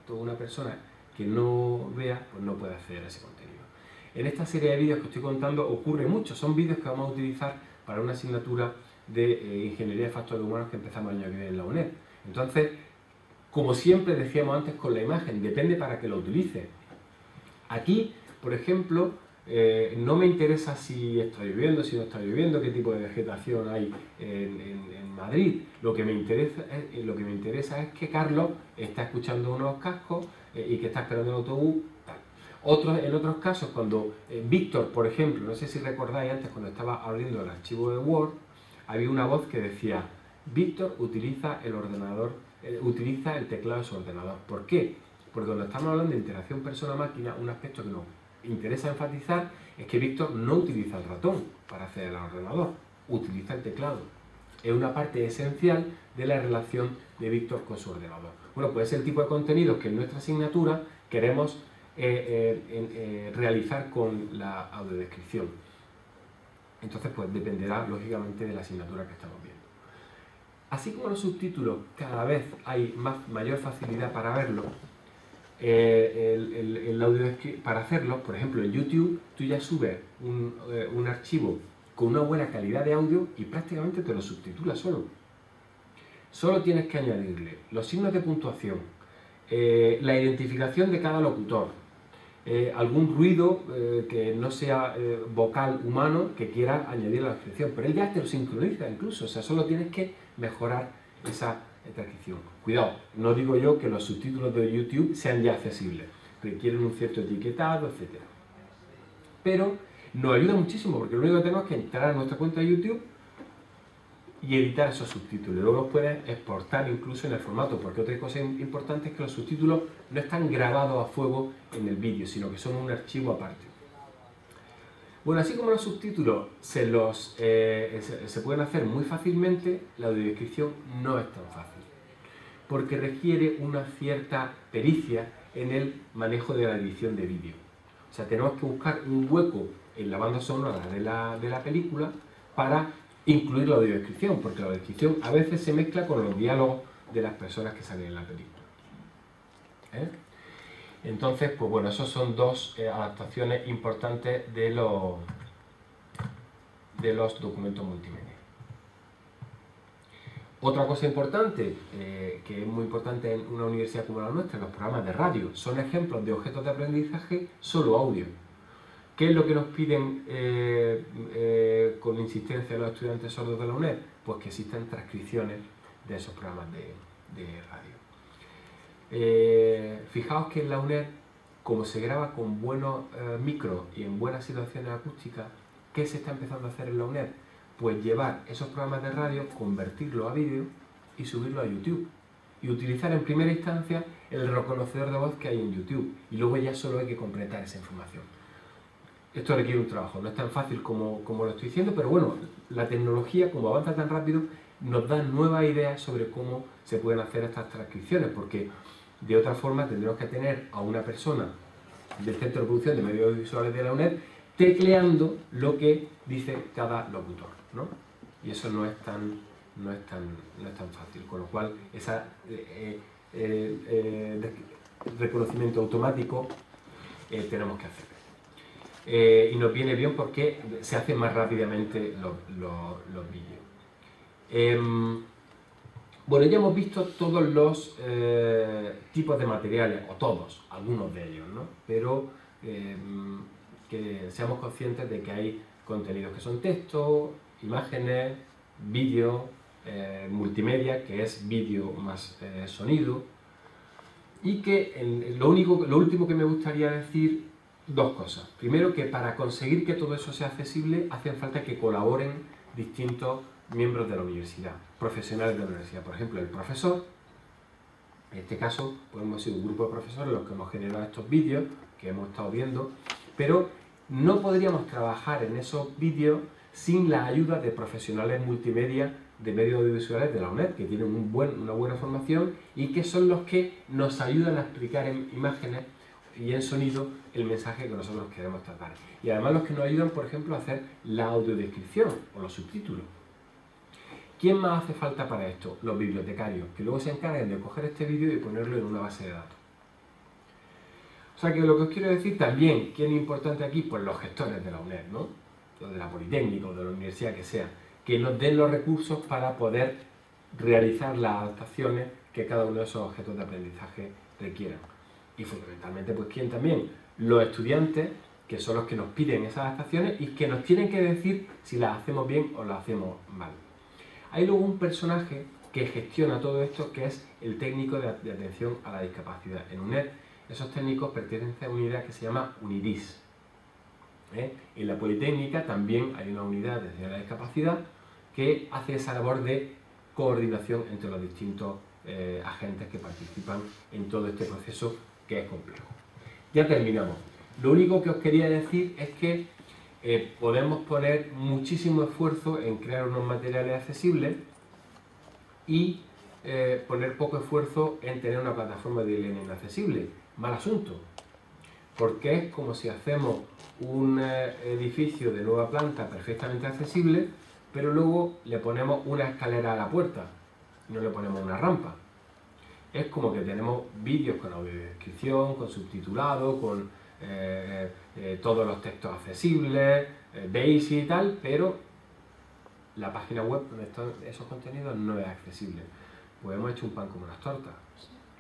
B: una persona que no vea, pues no puede acceder a ese contenido. En esta serie de vídeos que estoy contando ocurre mucho, son vídeos que vamos a utilizar para una asignatura de Ingeniería de Factores Humanos que empezamos el año que viene en la UNED. Entonces, como siempre decíamos antes con la imagen, depende para qué lo utilice. Aquí, por ejemplo, no me interesa si está lloviendo, si no está lloviendo, qué tipo de vegetación hay en Madrid. Lo que me interesa es que Carlos está escuchando unos cascos y que está esperando el autobús. En otros casos, cuando Víctor, por ejemplo, no sé si recordáis antes cuando estaba abriendo el archivo de Word, había una voz que decía: Víctor utiliza el teclado de su ordenador. ¿Por qué? Porque cuando estamos hablando de interacción persona-máquina, un aspecto que nos interesa enfatizar es que Víctor no utiliza el ratón para acceder al ordenador, utiliza el teclado. Es una parte esencial de la relación de Víctor con su ordenador. Bueno, pues es el tipo de contenido que en nuestra asignatura queremos realizar con la audiodescripción. Entonces, pues dependerá lógicamente de la asignatura que estamos viendo. Así como los subtítulos cada vez hay mayor facilidad para verlos, para hacerlos, por ejemplo en YouTube, tú ya subes un archivo con una buena calidad de audio y prácticamente te lo subtitula solo. Solo tienes que añadirle los signos de puntuación, la identificación de cada locutor, algún ruido que no sea vocal humano que quiera añadir a la descripción, pero él ya te lo sincroniza incluso, o sea, solo tienes que mejorar esa transcripción. Cuidado, no digo yo que los subtítulos de YouTube sean ya accesibles, requieren un cierto etiquetado, etc. Pero nos ayuda muchísimo porque lo único que tenemos es que entrar a nuestra cuenta de YouTube y editar esos subtítulos. Luego los puedes exportar incluso en el formato, porque otra cosa importante es que los subtítulos no están grabados a fuego en el vídeo, sino que son un archivo aparte. Bueno, así como los subtítulos se pueden hacer muy fácilmente, la audiodescripción no es tan fácil, porque requiere una cierta pericia en el manejo de la edición de vídeo. O sea, tenemos que buscar un hueco en la banda sonora de la película para incluir la audiodescripción, porque la audiodescripción a veces se mezcla con los diálogos de las personas que salen en la película. Entonces, pues bueno, esas son dos adaptaciones importantes de los documentos multimedia. Otra cosa importante, que es muy importante en una universidad como la nuestra, los programas de radio, son ejemplos de objetos de aprendizaje solo audio. ¿Qué es lo que nos piden con insistencia los estudiantes sordos de la UNED? Pues que existan transcripciones de esos programas de radio. Fijaos que en la UNED, como se graba con buenos micros y en buenas situaciones acústicas, ¿qué se está empezando a hacer en la UNED? Pues llevar esos programas de radio, convertirlos a vídeo y subirlos a YouTube. Y utilizar en primera instancia el reconocedor de voz que hay en YouTube. Y luego ya solo hay que completar esa información. Esto requiere un trabajo, no es tan fácil como lo estoy diciendo, pero bueno, la tecnología, como avanza tan rápido, nos da nuevas ideas sobre cómo se pueden hacer estas transcripciones, porque de otra forma tendremos que tener a una persona del Centro de Producción de Medios Audiovisuales de la UNED tecleando lo que dice cada locutor, ¿no? Y eso no es tan fácil, con lo cual ese reconocimiento automático tenemos que hacer. Y nos viene bien porque se hacen más rápidamente los vídeos. Bueno, ya hemos visto todos los tipos de materiales, o todos, algunos de ellos, ¿no? Pero que seamos conscientes de que hay contenidos que son texto, imágenes, vídeo, multimedia, que es vídeo más sonido, y que lo último que me gustaría decir, dos cosas. Primero, que para conseguir que todo eso sea accesible, hacen falta que colaboren distintos miembros de la universidad, profesionales de la universidad. Por ejemplo, el profesor, en este caso, pues hemos sido un grupo de profesores los que hemos generado estos vídeos que hemos estado viendo, pero no podríamos trabajar en esos vídeos sin la ayuda de profesionales multimedia de medios audiovisuales de la UNED, que tienen una buena formación y que son los que nos ayudan a explicar en imágenes y en sonido el mensaje que nosotros queremos tratar. Y además los que nos ayudan, por ejemplo, a hacer la audiodescripción o los subtítulos. ¿Quién más hace falta para esto? Los bibliotecarios, que luego se encargan de coger este vídeo y ponerlo en una base de datos. O sea que lo que os quiero decir también, ¿quién es importante aquí? Pues los gestores de la UNED, ¿no? O de la Politécnica o de la universidad que sea, que nos den los recursos para poder realizar las adaptaciones que cada uno de esos objetos de aprendizaje requieran. Y fundamentalmente, pues ¿quién también? Los estudiantes, que son los que nos piden esas adaptaciones y que nos tienen que decir si las hacemos bien o las hacemos mal. Hay luego un personaje que gestiona todo esto, que es el técnico de atención a la discapacidad. En UNED, esos técnicos pertenecen a una unidad que se llama UNIDIS. En la Politécnica también hay una unidad de atención a la discapacidad que hace esa labor de coordinación entre los distintos agentes que participan en todo este proceso que es complejo. Ya terminamos. Lo único que os quería decir es que podemos poner muchísimo esfuerzo en crear unos materiales accesibles y poner poco esfuerzo en tener una plataforma de e-learning accesible. Mal asunto, porque es como si hacemos un edificio de nueva planta perfectamente accesible, pero luego le ponemos una escalera a la puerta y no le ponemos una rampa. Es como que tenemos vídeos con audiodescripción, con subtitulado, con todos los textos accesibles, basic y tal, pero la página web donde están esos contenidos no es accesible. Pues hemos hecho un pan como unas tortas.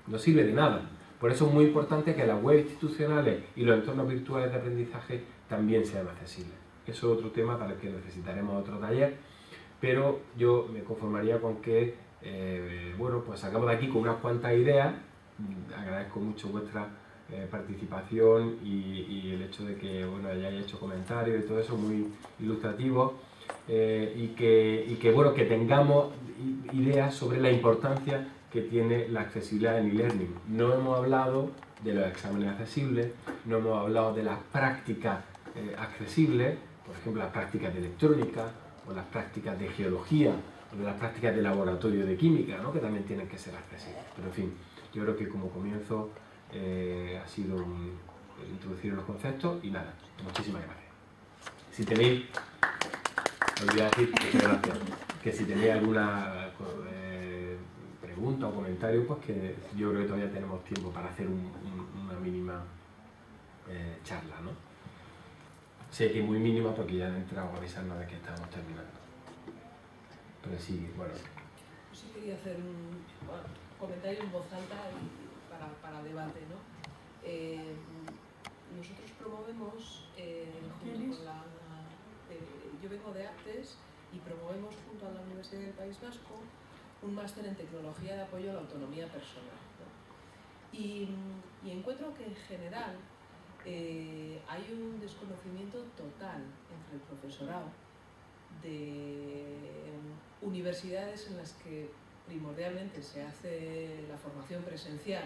B: No sirve de nada. Por eso es muy importante que las webs institucionales y los entornos virtuales de aprendizaje también sean accesibles. Eso es otro tema para el que necesitaremos otro taller, pero yo me conformaría con que bueno, pues sacamos de aquí con unas cuantas ideas. Agradezco mucho vuestra participación y el hecho de que bueno, hayáis hecho comentarios y todo eso muy ilustrativo, y que bueno, que tengamos ideas sobre la importancia que tiene la accesibilidad en e-learning. No hemos hablado de los exámenes accesibles, no hemos hablado de las prácticas accesibles, por ejemplo las prácticas de electrónica o las prácticas de geología o de las prácticas de laboratorio de química, ¿no? Que también tienen que ser accesibles. Pero en fin, yo creo que como comienzo ha sido introducir los conceptos y nada, muchísimas gracias. Si tenéis, olvidé decir, muchas gracias, que si tenéis alguna pregunta o comentario, pues que yo creo que todavía tenemos tiempo para hacer una mínima charla, ¿no? Sé que es muy mínima porque ya han entrado a avisarnos de que estamos terminando. Pero sí, bueno.
I: Yo sí quería hacer un comentario en voz alta para debate, ¿no? Nosotros promovemos, junto con la... yo vengo de Artes y promovemos junto a la Universidad del País Vasco un máster en tecnología de apoyo a la autonomía personal, ¿no? Y encuentro que en general hay un desconocimiento total entre el profesorado de universidades en las que primordialmente se hace la formación presencial,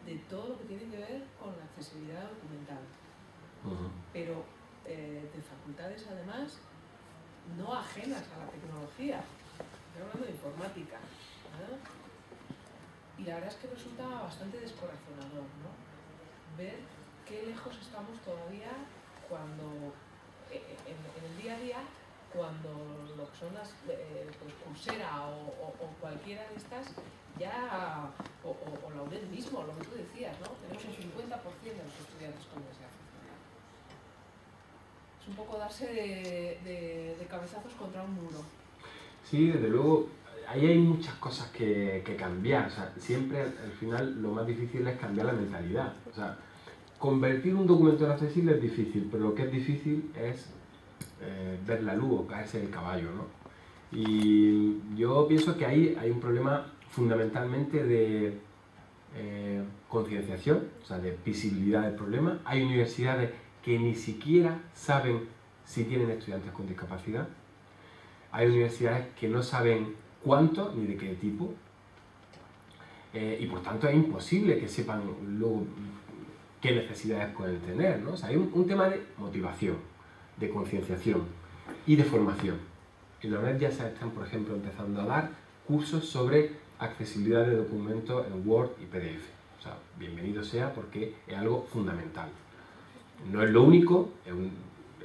I: de todo lo que tiene que ver con la accesibilidad documental, pero de facultades además no ajenas a la tecnología, estoy hablando de informática, ¿no? Y la verdad es que resulta bastante descorazonador, ¿no? Ver qué lejos estamos todavía cuando en el día a día, cuando lo que son las pues Coursera o cualquiera de estas ya, o la UNED mismo, lo que tú decías, ¿no? Tenemos el 50% de los estudiantes con necesidad funcional. Es un poco darse de cabezazos contra un muro.
B: Sí, desde luego, ahí hay muchas cosas que cambiar. O sea, siempre al final lo más difícil es cambiar la mentalidad. O sea, convertir un documento en accesible es difícil, pero lo que es difícil es ver la luz o caerse del caballo, ¿no? Y yo pienso que ahí hay un problema fundamentalmente de concienciación, o sea, de visibilidad del problema. Hay universidades que ni siquiera saben si tienen estudiantes con discapacidad. Hay universidades que no saben cuánto ni de qué tipo. Y por tanto es imposible que sepan luego qué necesidades pueden tener, ¿no? O sea, hay un tema de motivación, de concienciación y de formación. En la UNED ya se están, por ejemplo, empezando a dar cursos sobre accesibilidad de documentos en Word y PDF. O sea, bienvenido sea porque es algo fundamental. No es lo único, es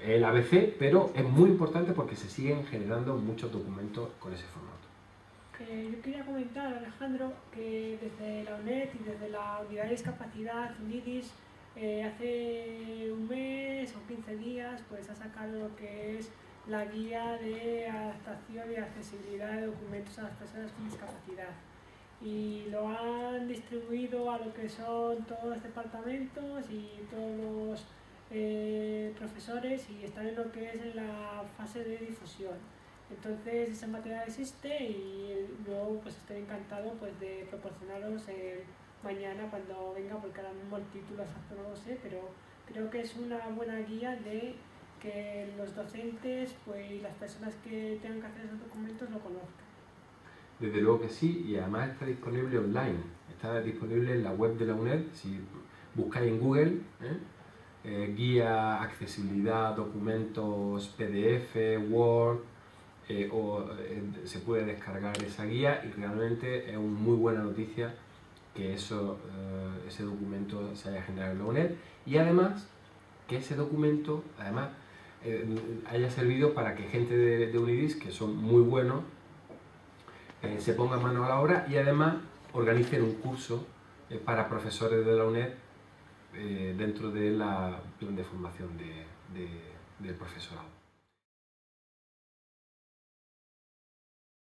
B: el ABC, pero es muy importante porque se siguen generando muchos documentos con ese formato.
F: Yo quería comentar, Alejandro, que desde la UNED y desde la Unidad de Discapacidad, UNIDIS, hace un mes o 15 días pues ha sacado lo que es la guía de adaptación y accesibilidad de documentos a las personas con discapacidad. Y lo han distribuido a lo que son todos los departamentos y todos los profesores y están en lo que es en la fase de difusión. Entonces ese material existe y luego pues estoy encantado pues de proporcionaros mañana cuando venga, porque ahora mismo el título exacto no lo sé, pero creo que es una buena guía de que los docentes pues, y las personas que tengan que hacer esos documentos lo conozcan.
B: Desde luego que sí, y además está disponible online, está disponible en la web de la UNED. Si buscáis en Google, guía, accesibilidad, documentos, PDF, Word, se puede descargar esa guía y realmente es una muy buena noticia que ese documento se haya generado en la UNED y además que ese documento haya servido para que gente de UNIDIS, que son muy buenos, se ponga mano a la obra y además organicen un curso para profesores de la UNED dentro de la plan de formación del profesorado.